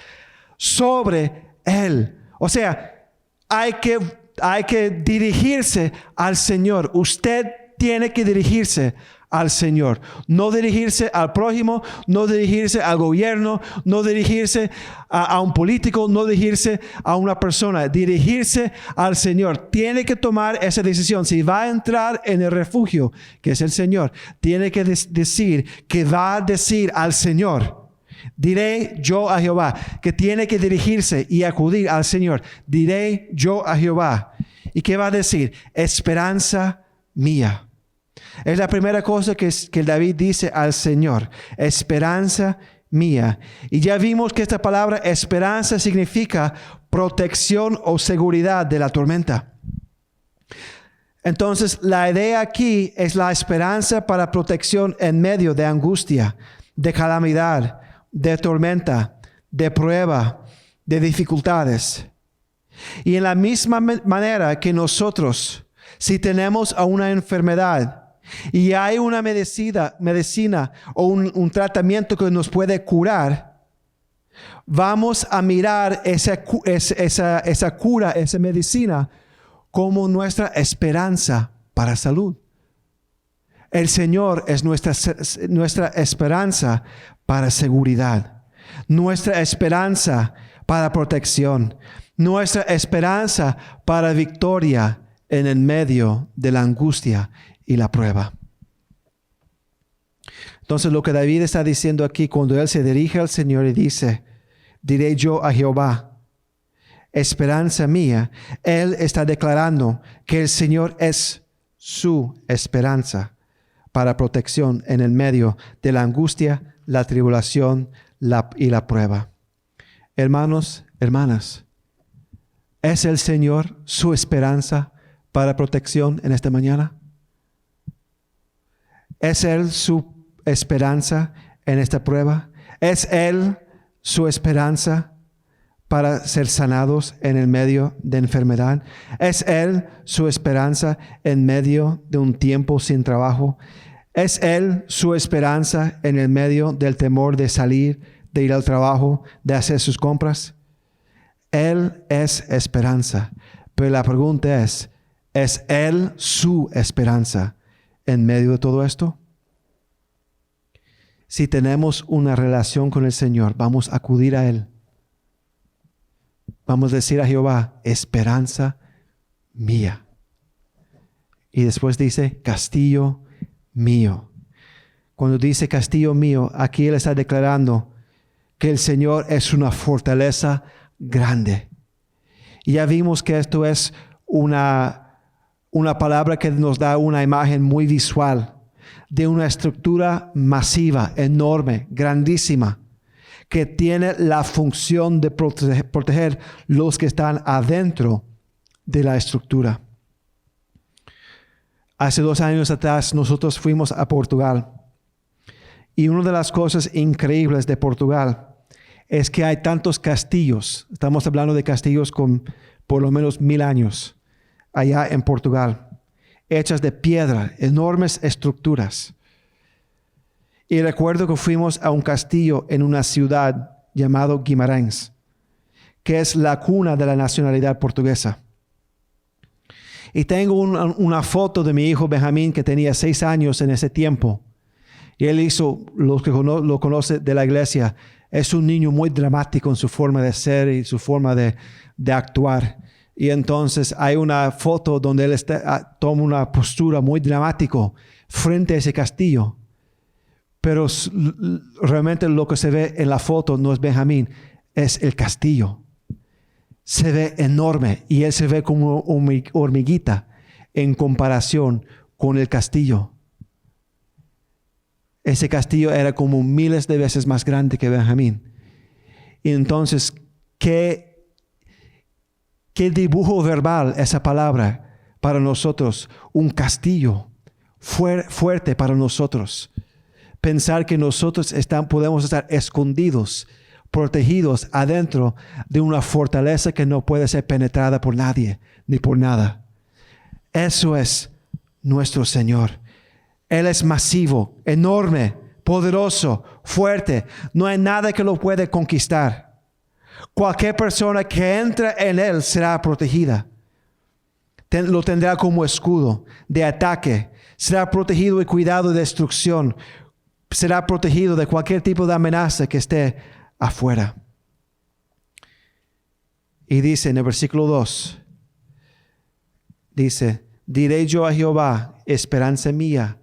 sobre Él. O sea, hay que dirigirse al Señor. Usted tiene que dirigirse al Señor. No dirigirse al prójimo, no dirigirse al gobierno, no dirigirse a un político, no dirigirse a una persona. Dirigirse al Señor. Tiene que tomar esa decisión. Si va a entrar en el refugio, que es el Señor, tiene que decir que va a decir al Señor. Diré yo a Jehová, que tiene que dirigirse y acudir al Señor. Diré yo a Jehová. ¿Y qué va a decir? Esperanza mía. Es la primera cosa que David dice al Señor. Esperanza mía. Y ya vimos que esta palabra esperanza significa protección o seguridad de la tormenta. Entonces, la idea aquí es la esperanza para protección en medio de angustia, de calamidad, de tormenta, de prueba, de dificultades. Y en la misma manera que nosotros, si tenemos una enfermedad y hay una medicina o un tratamiento que nos puede curar, vamos a mirar esa cura, esa medicina, como nuestra esperanza para salud. El Señor es nuestra esperanza para seguridad, nuestra esperanza para protección, nuestra esperanza para victoria en el medio de la angustia y la prueba. Entonces lo que David está diciendo aquí, cuando él se dirige al Señor y dice, diré yo a Jehová, esperanza mía, él está declarando que el Señor es su esperanza para protección en el medio de la angustia, la tribulación y la prueba. Hermanos, hermanas, ¿es el Señor su esperanza para protección en esta mañana? ¿Es Él su esperanza en esta prueba? ¿Es Él su esperanza para ser sanados en el medio de enfermedad? ¿Es Él su esperanza en medio de un tiempo sin trabajo? ¿Es Él su esperanza en el medio del temor de salir, de ir al trabajo, de hacer sus compras? Él es esperanza. Pero la pregunta ¿es Él su esperanza en medio de todo esto? Si tenemos una relación con el Señor, vamos a acudir a Él. Vamos a decir a Jehová, esperanza mía. Y después dice, castillo mío. Cuando dice castillo mío, aquí Él está declarando que el Señor es una fortaleza grande. Y ya vimos que esto es una palabra que nos da una imagen muy visual de una estructura masiva, enorme, grandísima, que tiene la función de proteger los que están adentro de la estructura. Hace 2 años atrás nosotros fuimos a Portugal y una de las cosas increíbles de Portugal es que hay tantos castillos. Estamos hablando de castillos con por lo menos 1000 años allá en Portugal, hechas de piedra, enormes estructuras. Y recuerdo que fuimos a un castillo en una ciudad llamado Guimarães, que es la cuna de la nacionalidad portuguesa. Y tengo una foto de mi hijo Benjamín, que tenía 6 años en ese tiempo. Y él hizo, los que lo conocen de la iglesia, Es un niño muy dramático en su forma de ser y su forma de actuar. Y entonces hay una foto donde él toma una postura muy dramática frente a ese castillo. Pero realmente lo que se ve en la foto no es Benjamín, es el castillo. Se ve enorme y él se ve como una hormiguita en comparación con el castillo. Ese castillo era como miles de veces más grande que Benjamín. Y entonces, ¿qué dibujo verbal esa palabra para nosotros? Un castillo fuerte para nosotros. Pensar que nosotros podemos estar escondidos, protegidos adentro de una fortaleza que no puede ser penetrada por nadie ni por nada. Eso es nuestro Señor. Él es masivo, enorme, poderoso, fuerte. No hay nada que lo pueda conquistar. Cualquier persona que entre en Él será protegida. Lo tendrá como escudo de ataque. Será protegido y cuidado de destrucción. Será protegido de cualquier tipo de amenaza que esté afuera. Y dice en el versículo 2, dice, diré yo a Jehová, esperanza mía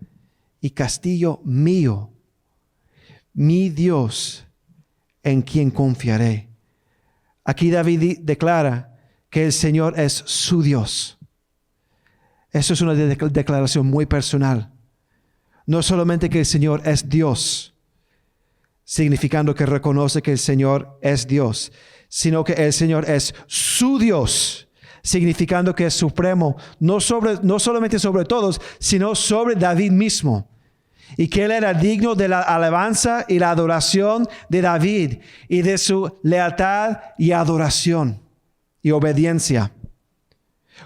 y castillo mío, mi Dios, en quien confiaré. Aquí David declara que el Señor es su Dios. Eso es una declaración muy personal. No solamente que el Señor es Dios, significando que reconoce que el Señor es Dios, sino que el Señor es su Dios, significando que es supremo, no solamente sobre todos, sino sobre David mismo. Y que Él era digno de la alabanza y la adoración de David y de su lealtad y adoración y obediencia.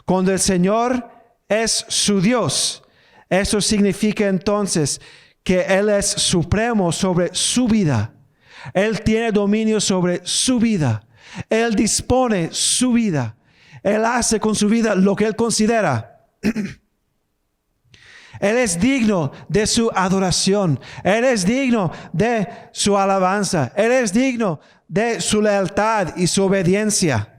Cuando el Señor es su Dios, eso significa entonces que Él es supremo sobre su vida. Él tiene dominio sobre su vida. Él dispone su vida. Él hace con su vida lo que Él considera. Él es digno de su adoración. Él es digno de su alabanza. Él es digno de su lealtad y su obediencia.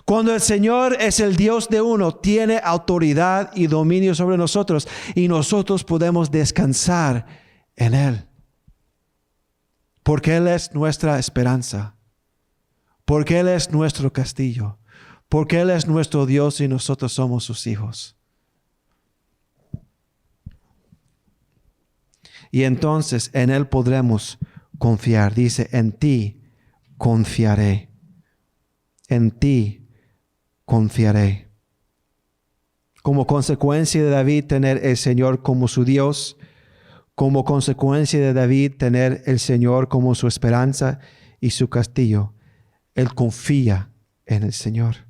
Cuando el Señor es el Dios de uno, tiene autoridad y dominio sobre nosotros y nosotros podemos descansar en Él. Porque Él es nuestra esperanza. Porque Él es nuestro castillo. Porque Él es nuestro Dios y nosotros somos sus hijos. Y entonces en Él podremos confiar. Dice, en ti confiaré. En ti confiaré. Como consecuencia de David tener el Señor como su Dios, como consecuencia de David tener el Señor como su esperanza y su castillo, él confía en el Señor.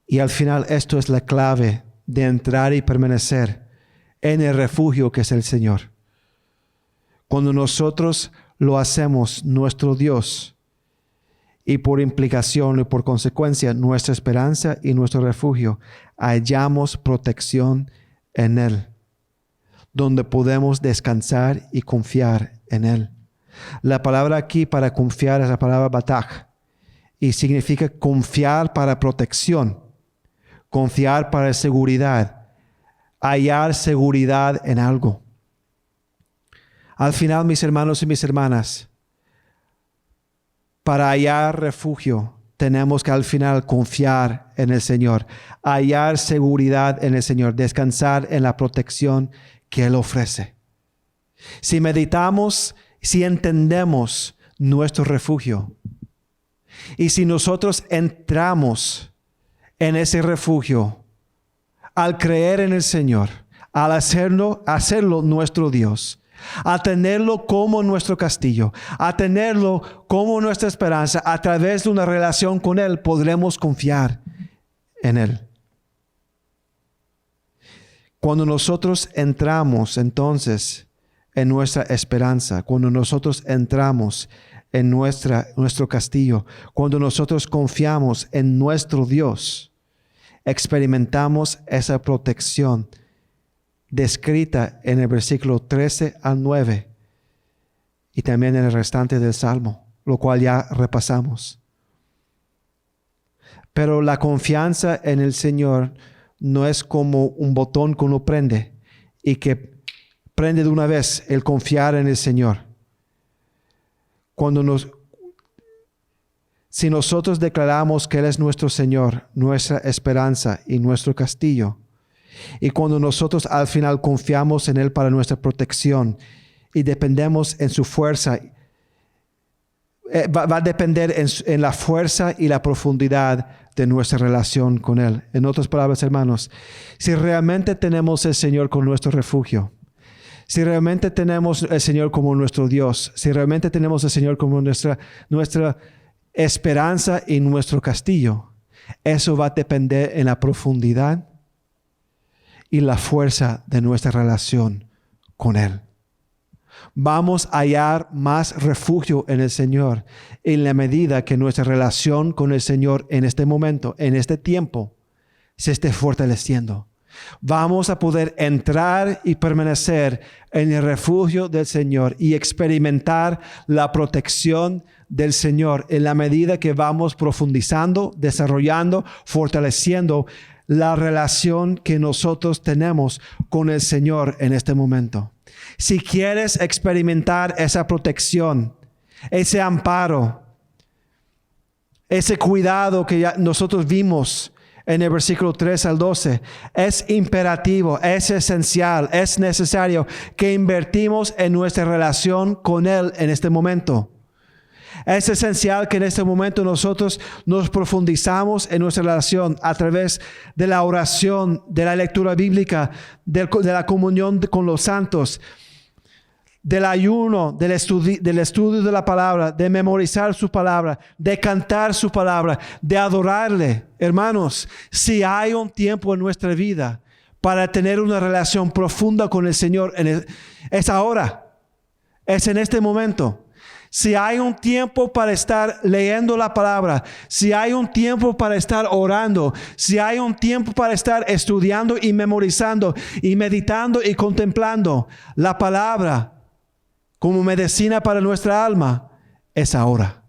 Y al final esto es la clave de entrar y permanecer en el refugio que es el Señor. Cuando nosotros lo hacemos nuestro Dios, y por implicación y por consecuencia nuestra esperanza y nuestro refugio, hallamos protección en Él, donde podemos descansar y confiar en Él. La palabra aquí para confiar es la palabra bataj y significa confiar para protección, confiar para seguridad, hallar seguridad en algo. Al final, mis hermanos y mis hermanas, para hallar refugio, tenemos que al final confiar en el Señor, hallar seguridad en el Señor, descansar en la protección que Él ofrece. Si meditamos, si entendemos nuestro refugio, y si nosotros entramos en ese refugio, al creer en el Señor, al hacerlo nuestro Dios, a tenerlo como nuestro castillo, a tenerlo como nuestra esperanza, a través de una relación con Él, podremos confiar en Él. Cuando nosotros entramos entonces en nuestra esperanza, cuando nosotros entramos en nuestro castillo, cuando nosotros confiamos en nuestro Dios, experimentamos esa protección descrita en el versículo 13 al 9 y también en el restante del Salmo, lo cual ya repasamos. Pero la confianza en el Señor no es como un botón que uno prende y que prende de una vez el confiar en el Señor. Si nosotros declaramos que Él es nuestro Señor, nuestra esperanza y nuestro castillo, y cuando nosotros al final confiamos en Él para nuestra protección y dependemos en su fuerza, va a depender en la fuerza y la profundidad de nuestra relación con Él. En otras palabras, hermanos, si realmente tenemos el Señor como nuestro refugio, si realmente tenemos el Señor como nuestro Dios, si realmente tenemos el Señor como nuestra esperanza y nuestro castillo, eso va a depender en la profundidad y la fuerza de nuestra relación con Él. Vamos a hallar más refugio en el Señor en la medida que nuestra relación con el Señor en este momento, en este tiempo, se esté fortaleciendo. Vamos a poder entrar y permanecer en el refugio del Señor y experimentar la protección del Señor en la medida que vamos profundizando, desarrollando, fortaleciendo la relación que nosotros tenemos con el Señor en este momento. Si quieres experimentar esa protección, ese amparo, ese cuidado que ya nosotros vimos en el versículo 3 al 12, es imperativo, es esencial, es necesario que invertimos en nuestra relación con Él en este momento. Es esencial que en este momento nosotros nos profundizamos en nuestra relación a través de la oración, de la lectura bíblica, de la comunión con los santos, del ayuno, del estudio de la palabra, de memorizar su palabra, de cantar su palabra, de adorarle. Hermanos, si hay un tiempo en nuestra vida para tener una relación profunda con el Señor, es ahora, es en este momento. Si hay un tiempo para estar leyendo la palabra, si hay un tiempo para estar orando, si hay un tiempo para estar estudiando y memorizando y meditando y contemplando la palabra como medicina para nuestra alma, es ahora.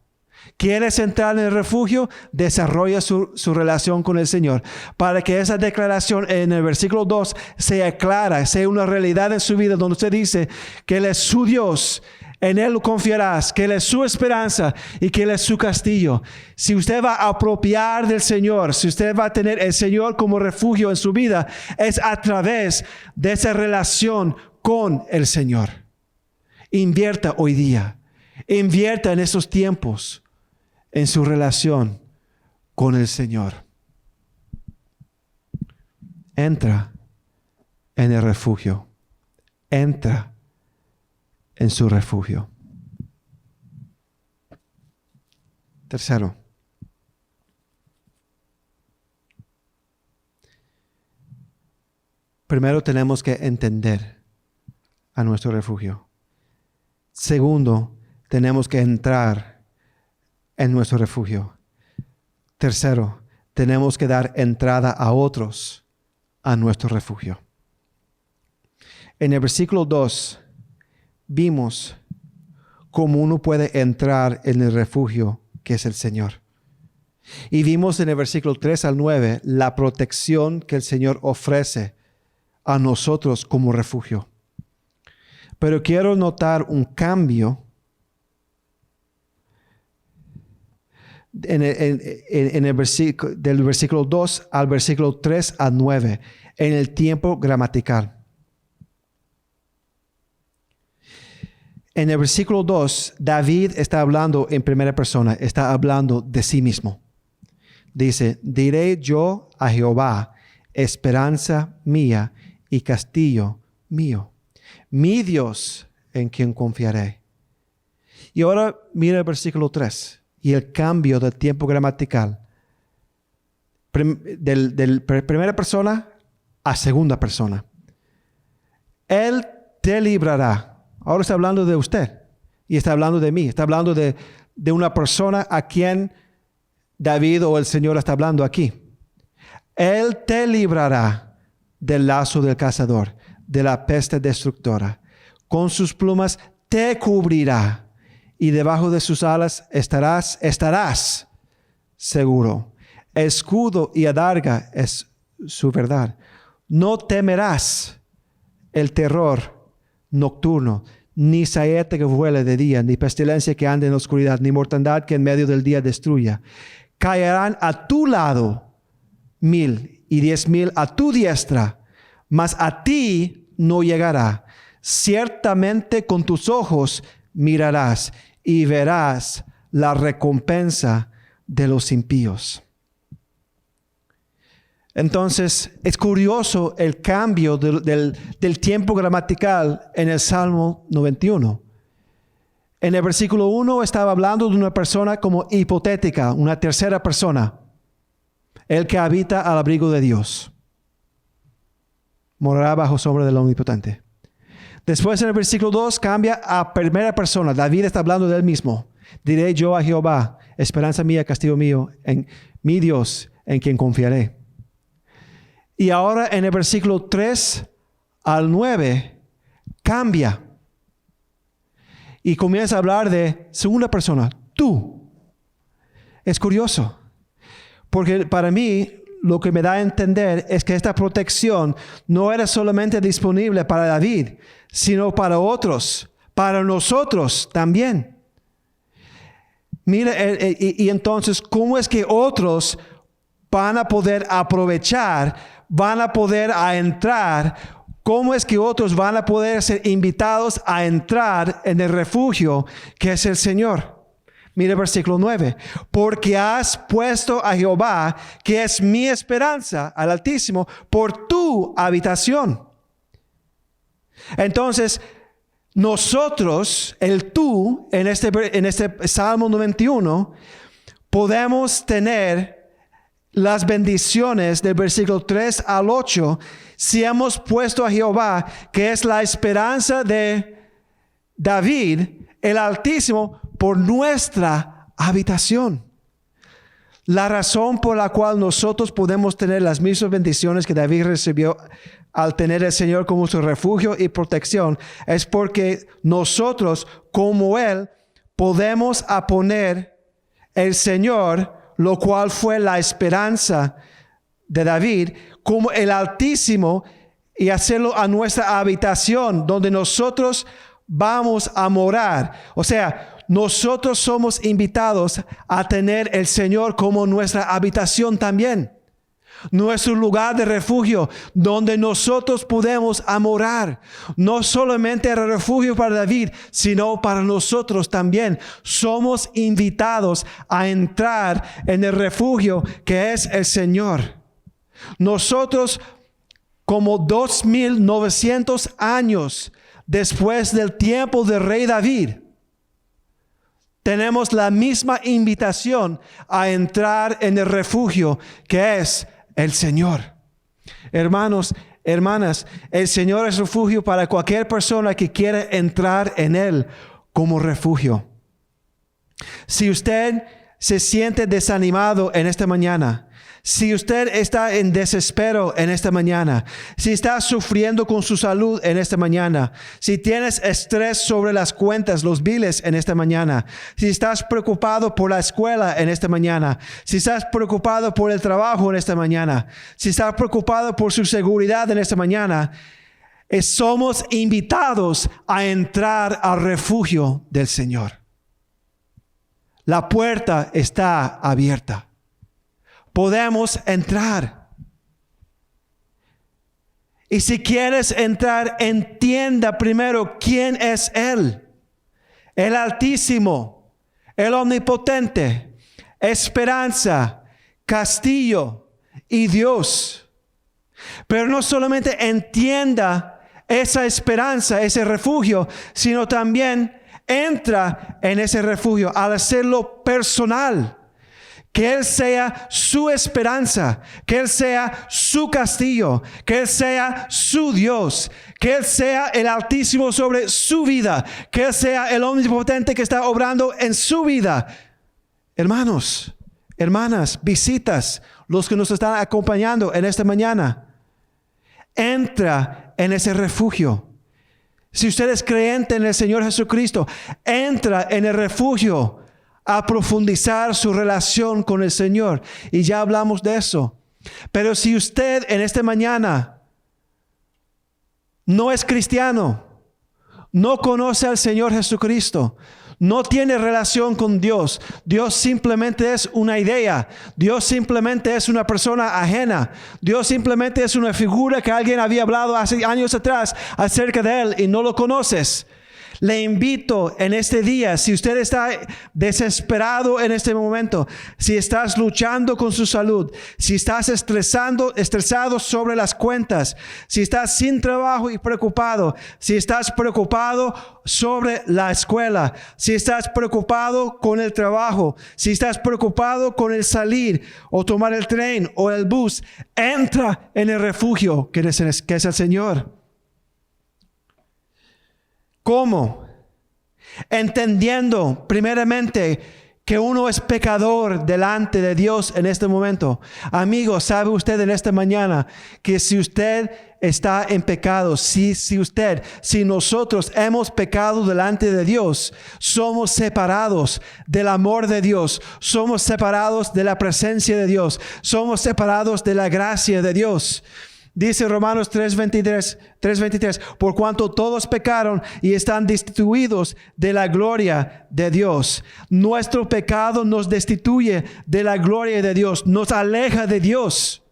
¿Quieres entrar en el refugio? Desarrolla su relación con el Señor para que esa declaración en el versículo 2 sea clara, sea una realidad en su vida donde usted dice que Él es su Dios. En Él confiarás, que Él es su esperanza y que Él es su castillo. Si usted va a apropiar del Señor, si usted va a tener el Señor como refugio en su vida, es a través de esa relación con el Señor. Invierta hoy día, invierta en esos tiempos, en su relación con el Señor. Entra en el refugio, entra en su refugio. Tercero, primero tenemos que entender a nuestro refugio. Segundo, tenemos que entrar en nuestro refugio. Tercero, tenemos que dar entrada a otros a nuestro refugio. En el versículo 2 vimos cómo uno puede entrar en el refugio que es el Señor. Y vimos en el versículo 3 al 9 la protección que el Señor ofrece a nosotros como refugio. Pero quiero notar un cambio en el versículo, del versículo 2 al versículo 3 al 9 en el tiempo gramatical. En el versículo 2, David está hablando en primera persona, está hablando de sí mismo. Dice, diré yo a Jehová, esperanza mía y castillo mío, mi Dios en quien confiaré. Y ahora mira el versículo 3 y el cambio del tiempo gramatical. Del primera persona a segunda persona. Él te librará. Ahora está hablando de usted y está hablando de mí. Está hablando de una persona a quien David o el Señor está hablando aquí. Él te librará del lazo del cazador, de la peste destructora. Con sus plumas te cubrirá y debajo de sus alas estarás seguro. Escudo y adarga es su verdad. No temerás el terror nocturno, ni saeta que vuele de día, ni pestilencia que ande en la oscuridad, ni mortandad que en medio del día destruya. Caerán a tu lado 1,000 y 10,000 a tu diestra, mas a ti no llegará. Ciertamente con tus ojos mirarás y verás la recompensa de los impíos. Entonces, es curioso el cambio del tiempo gramatical en el Salmo 91. En el versículo 1 estaba hablando de una persona como hipotética, una tercera persona, el que habita al abrigo de Dios. Morará bajo sombra del Omnipotente. Después en el versículo 2 cambia a primera persona. David está hablando de él mismo. Diré yo a Jehová, esperanza mía, castigo mío, en mi Dios, en quien confiaré. Y ahora en el versículo 3 al 9 cambia. Y comienza a hablar de segunda persona, tú. Es curioso, porque para mí lo que me da a entender es que esta protección no era solamente disponible para David, sino para otros, para nosotros también. Mira, y entonces, ¿cómo es que otros van a poder aprovechar, van a poder entrar? ¿Cómo es que otros van a poder ser invitados a entrar en el refugio que es el Señor? Mira el versículo 9. Porque has puesto a Jehová, que es mi esperanza, al Altísimo, por tu habitación. Entonces, nosotros, el tú, en este Salmo 91, podemos tener las bendiciones del versículo 3 al 8 si hemos puesto a Jehová, que es la esperanza de David, el Altísimo, por nuestra habitación. La razón por la cual nosotros podemos tener las mismas bendiciones que David recibió al tener el Señor como su refugio y protección es porque nosotros, como Él, podemos poner el Señor, lo cual fue la esperanza de David, como el Altísimo, y hacerlo a nuestra habitación donde nosotros vamos a morar. O sea, nosotros somos invitados a tener el Señor como nuestra habitación también. Nuestro lugar de refugio donde nosotros podemos morar. No solamente el refugio para David, sino para nosotros también. Somos invitados a entrar en el refugio que es el Señor. Nosotros, como 2,900 años después del tiempo del rey David, tenemos la misma invitación a entrar en el refugio que es el Señor. Hermanos, hermanas, el Señor es refugio para cualquier persona que quiera entrar en Él como refugio. Si usted se siente desanimado en esta mañana, si usted está en desespero en esta mañana, si está sufriendo con su salud en esta mañana, si tienes estrés sobre las cuentas, los biles en esta mañana, si estás preocupado por la escuela en esta mañana, si estás preocupado por el trabajo en esta mañana, si estás preocupado por su seguridad en esta mañana, somos invitados a entrar al refugio del Señor. La puerta está abierta. Podemos entrar. Y si quieres entrar, entienda primero quién es Él. El Altísimo, el Omnipotente, esperanza, castillo y Dios. Pero no solamente entienda esa esperanza, ese refugio, sino también entra en ese refugio al hacerlo personal. Que Él sea su esperanza, que Él sea su castillo, que Él sea su Dios, que Él sea el Altísimo sobre su vida, que Él sea el Omnipotente que está obrando en su vida. Hermanos, hermanas, visitas, los que nos están acompañando en esta mañana, entra en ese refugio. Si usted es creyente en el Señor Jesucristo, entra en el refugio a profundizar su relación con el Señor. Y ya hablamos de eso. Pero si usted en esta mañana no es cristiano, no conoce al Señor Jesucristo, no tiene relación con Dios, Dios simplemente es una idea, Dios simplemente es una persona ajena, Dios simplemente es una figura que alguien había hablado hace años atrás acerca de Él y no lo conoces. Le invito en este día, si usted está desesperado en este momento, si estás luchando con su salud, si estás estresado sobre las cuentas, si estás sin trabajo y preocupado, si estás preocupado sobre la escuela, si estás preocupado con el trabajo, si estás preocupado con el salir o tomar el tren o el bus, entra en el refugio que es el Señor. ¿Cómo? Entendiendo primeramente que uno es pecador delante de Dios en este momento. Amigo, ¿sabe usted en esta mañana que si usted está en pecado, si nosotros hemos pecado delante de Dios, somos separados del amor de Dios, somos separados de la presencia de Dios, somos separados de la gracia de Dios? Dice Romanos 3:23, por cuanto todos pecaron y están destituidos de la gloria de Dios. Nuestro pecado nos destituye de la gloria de Dios, nos aleja de Dios.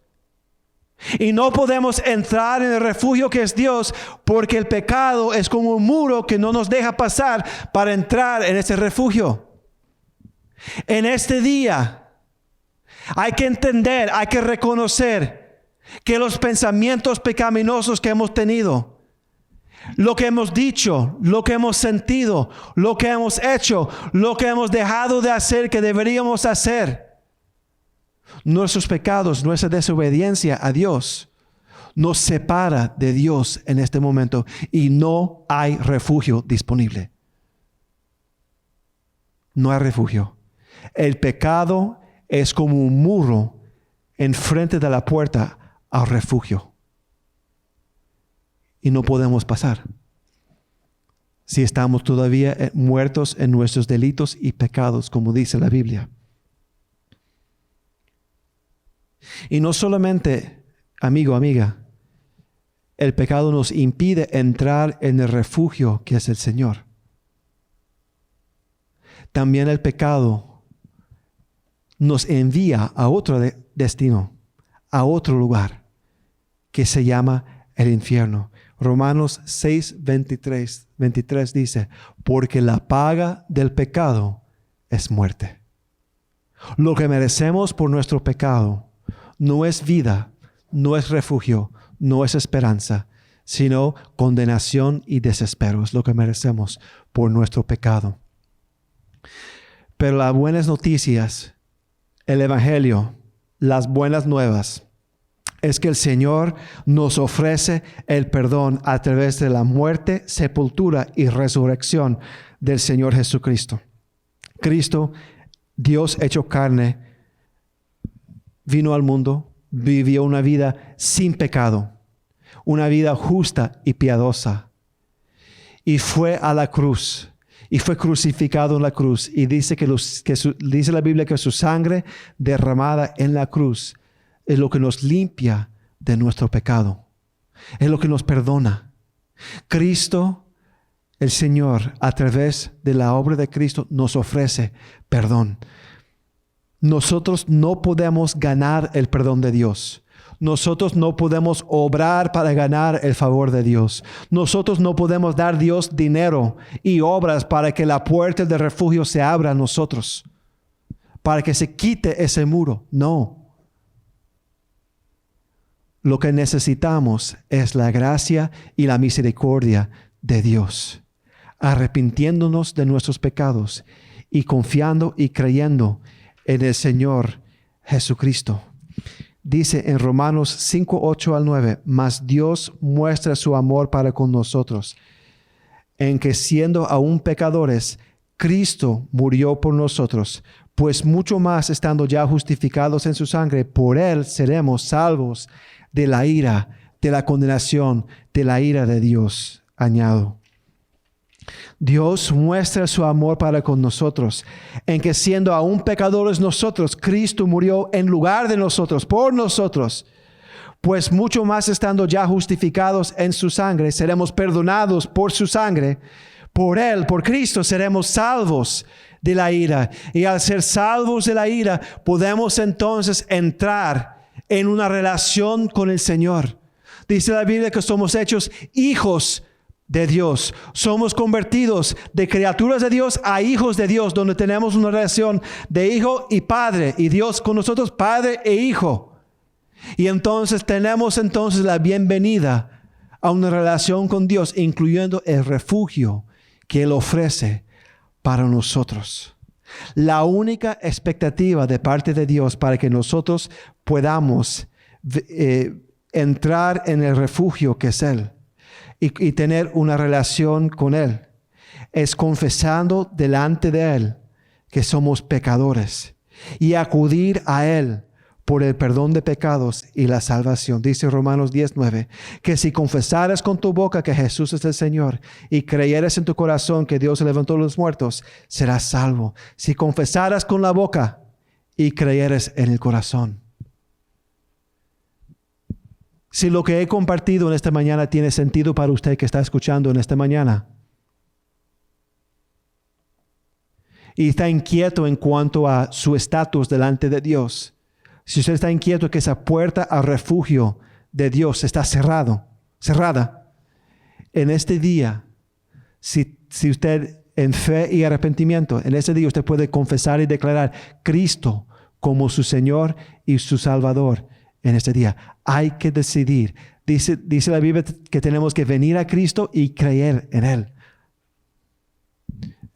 Y no podemos entrar en el refugio que es Dios porque el pecado es como un muro que no nos deja pasar para entrar en ese refugio. En este día hay que entender, hay que reconocer que los pensamientos pecaminosos que hemos tenido, lo que hemos dicho, lo que hemos sentido, lo que hemos hecho, lo que hemos dejado de hacer que deberíamos hacer, nuestros pecados, nuestra desobediencia a Dios, nos separa de Dios en este momento y no hay refugio disponible. No hay refugio. El pecado es como un muro enfrente de la puerta al refugio. Y no podemos pasar si estamos todavía muertos en nuestros delitos y pecados, como dice la Biblia. Y no solamente, amigo, amiga, el pecado nos impide entrar en el refugio que es el Señor. También el pecado nos envía a otro destino, a otro lugar, que se llama el infierno. Romanos 6:23 dice, porque la paga del pecado es muerte. Lo que merecemos por nuestro pecado no es vida, no es refugio, no es esperanza, sino condenación y desespero. Es lo que merecemos por nuestro pecado. Pero las buenas noticias, el Evangelio, las buenas nuevas, es que el Señor nos ofrece el perdón a través de la muerte, sepultura y resurrección del Señor Jesucristo. Cristo, Dios hecho carne, vino al mundo, vivió una vida sin pecado, una vida justa y piadosa, y fue a la cruz. Y fue crucificado en la cruz. Y dice dice la Biblia que su sangre derramada en la cruz es lo que nos limpia de nuestro pecado. Es lo que nos perdona. Cristo, el Señor, a través de la obra de Cristo, nos ofrece perdón. Nosotros no podemos ganar el perdón de Dios. Nosotros no podemos obrar para ganar el favor de Dios. Nosotros no podemos dar a Dios dinero y obras para que la puerta de refugio se abra a nosotros, para que se quite ese muro. No. Lo que necesitamos es la gracia y la misericordia de Dios, arrepintiéndonos de nuestros pecados y confiando y creyendo en el Señor Jesucristo. Dice en Romanos 5:8-9, mas Dios muestra su amor para con nosotros, en que siendo aún pecadores, Cristo murió por nosotros, pues mucho más estando ya justificados en su sangre, por Él seremos salvos de la ira, de la condenación, de la ira de Dios. Añado. Dios muestra su amor para con nosotros, en que siendo aún pecadores nosotros, Cristo murió en lugar de nosotros, por nosotros. Pues mucho más estando ya justificados en su sangre, seremos perdonados por su sangre. Por Él, por Cristo, seremos salvos de la ira. Y al ser salvos de la ira, podemos entonces entrar en una relación con el Señor. Dice la Biblia que somos hechos hijos de Dios. Somos convertidos de criaturas de Dios a hijos de Dios, donde tenemos una relación de hijo y padre. Y Dios con nosotros, padre e hijo. Y entonces tenemos la bienvenida a una relación con Dios, incluyendo el refugio que Él ofrece para nosotros. La única expectativa de parte de Dios para que nosotros podamos entrar en el refugio que es Él y tener una relación con Él es confesando delante de Él que somos pecadores y acudir a Él por el perdón de pecados y la salvación. Dice Romanos 10:9, que si confesaras con tu boca que Jesús es el Señor y creyeres en tu corazón que Dios se levantó de los muertos, serás salvo. Si confesaras con la boca y creyeres en el corazón. Si lo que he compartido en esta mañana tiene sentido para usted que está escuchando en esta mañana y está inquieto en cuanto a su estatus delante de Dios, si usted está inquieto que esa puerta al refugio de Dios está cerrada, en este día, si usted en fe y arrepentimiento, en ese día usted puede confesar y declarar Cristo como su Señor y su Salvador en este día. Hay que decidir. Dice la Biblia que tenemos que venir a Cristo y creer en Él.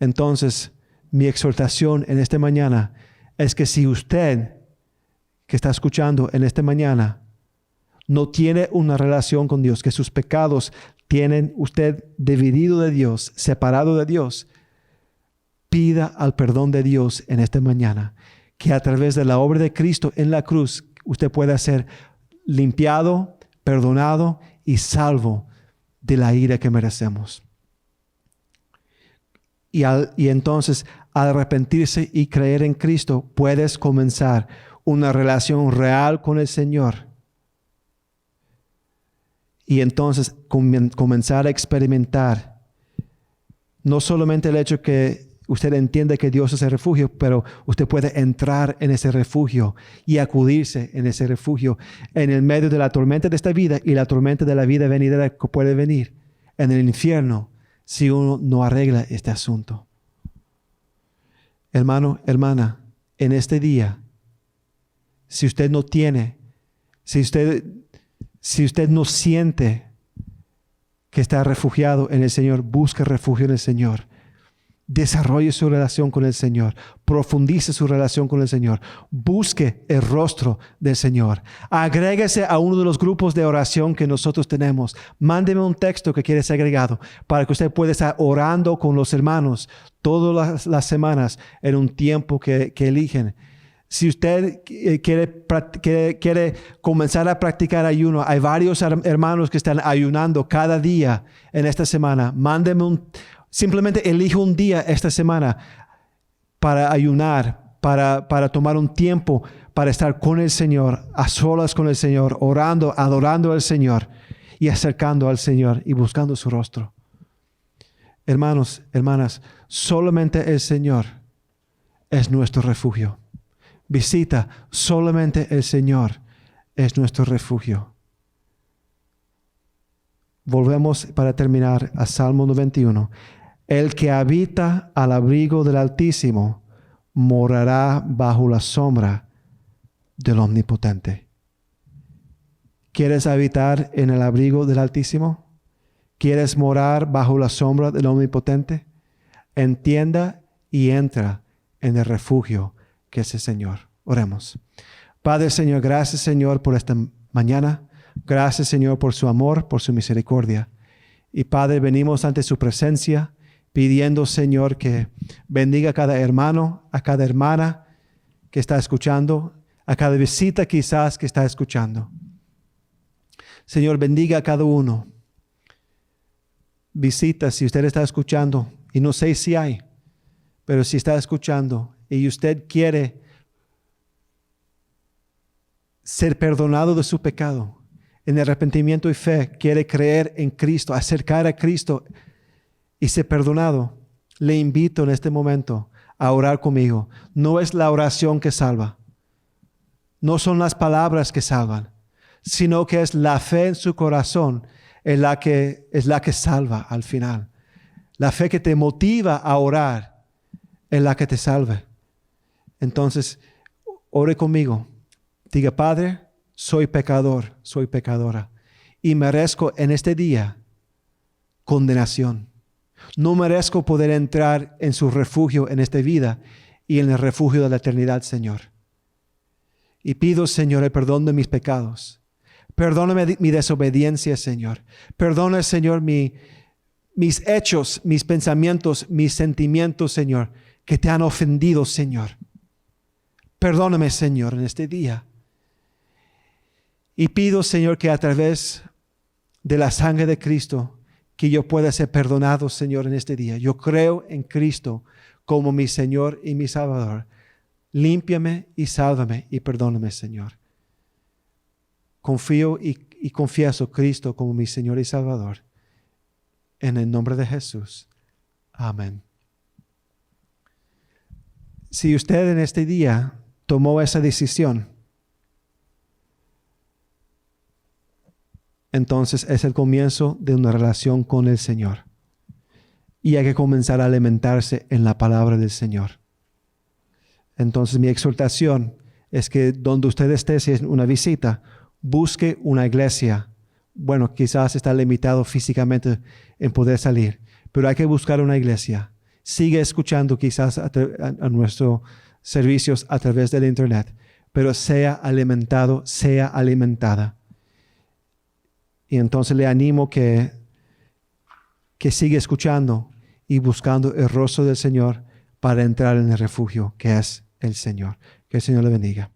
Entonces, mi exhortación en esta mañana es que si usted que está escuchando en esta mañana no tiene una relación con Dios, que sus pecados tienen usted dividido de Dios, separado de Dios, pida al perdón de Dios en esta mañana, que a través de la obra de Cristo en la cruz, usted pueda ser limpiado, perdonado y salvo de la ira que merecemos. Y entonces, al arrepentirse y creer en Cristo, puedes comenzar una relación real con el Señor. Y entonces comenzar a experimentar no solamente el hecho que usted entiende que Dios es el refugio, pero usted puede entrar en ese refugio y acudirse en ese refugio en el medio de la tormenta de esta vida y la tormenta de la vida venidera que puede venir en el infierno si uno no arregla este asunto. Hermano, hermana, en este día, si usted no tiene, si usted no siente que está refugiado en el Señor, busque refugio en el Señor. Desarrolle su relación con el Señor. Profundice su relación con el Señor. Busque el rostro del Señor. Agréguese a uno de los grupos de oración que nosotros tenemos. Mándeme un texto que quiere ser agregado para que usted pueda estar orando con los hermanos todas las semanas en un tiempo que eligen. Si usted quiere comenzar a practicar ayuno, hay varios hermanos que están ayunando cada día en esta semana. Simplemente elige un día esta semana para ayunar, para tomar un tiempo para estar con el Señor, a solas con el Señor, orando, adorando al Señor y acercando al Señor y buscando su rostro. Hermanos, hermanas, solamente el Señor es nuestro refugio. Visita, solamente el Señor es nuestro refugio. Volvemos para terminar a Salmo 91. El que habita al abrigo del Altísimo morará bajo la sombra del Omnipotente. ¿Quieres habitar en el abrigo del Altísimo? ¿Quieres morar bajo la sombra del Omnipotente? Entienda y entra en el refugio que es el Señor. Oremos. Padre, Señor, gracias, Señor, por esta mañana. Gracias, Señor, por su amor, por su misericordia. Y Padre, venimos ante su presencia pidiendo, Señor, que bendiga a cada hermano, a cada hermana que está escuchando, a cada visita quizás que está escuchando. Señor, bendiga a cada uno. visitas, si usted está escuchando, y no sé si hay, pero si está escuchando y usted quiere ser perdonado de su pecado, en arrepentimiento y fe, quiere creer en Cristo, acercar a Cristo y ser perdonado, le invito en este momento a orar conmigo. No es la oración que salva, no son las palabras que salvan, sino que es la fe en su corazón es la que salva al final. La fe que te motiva a orar es la que te salve. Entonces, ore conmigo. Diga, Padre, soy pecador, soy pecadora y merezco en este día condenación. No merezco poder entrar en su refugio en esta vida y en el refugio de la eternidad, Señor. Y pido, Señor, el perdón de mis pecados. Perdóname mi desobediencia, Señor. Perdona, Señor, mis hechos, mis pensamientos, mis sentimientos, Señor, que te han ofendido, Señor. Perdóname, Señor, en este día. Y pido, Señor, que a través de la sangre de Cristo, que yo pueda ser perdonado, Señor, en este día. Yo creo en Cristo como mi Señor y mi Salvador. Límpiame y sálvame y perdóname, Señor. Confío y confieso Cristo como mi Señor y Salvador. En el nombre de Jesús. Amén. Si usted en este día tomó esa decisión, entonces es el comienzo de una relación con el Señor. Y hay que comenzar a alimentarse en la palabra del Señor. Entonces mi exhortación es que donde usted esté, si es una visita, busque una iglesia. Bueno, quizás está limitado físicamente en poder salir, pero hay que buscar una iglesia. Sigue escuchando quizás a nuestros servicios a través del internet, pero sea alimentado, sea alimentada. Y entonces le animo que siga escuchando y buscando el rostro del Señor para entrar en el refugio que es el Señor. Que el Señor le bendiga.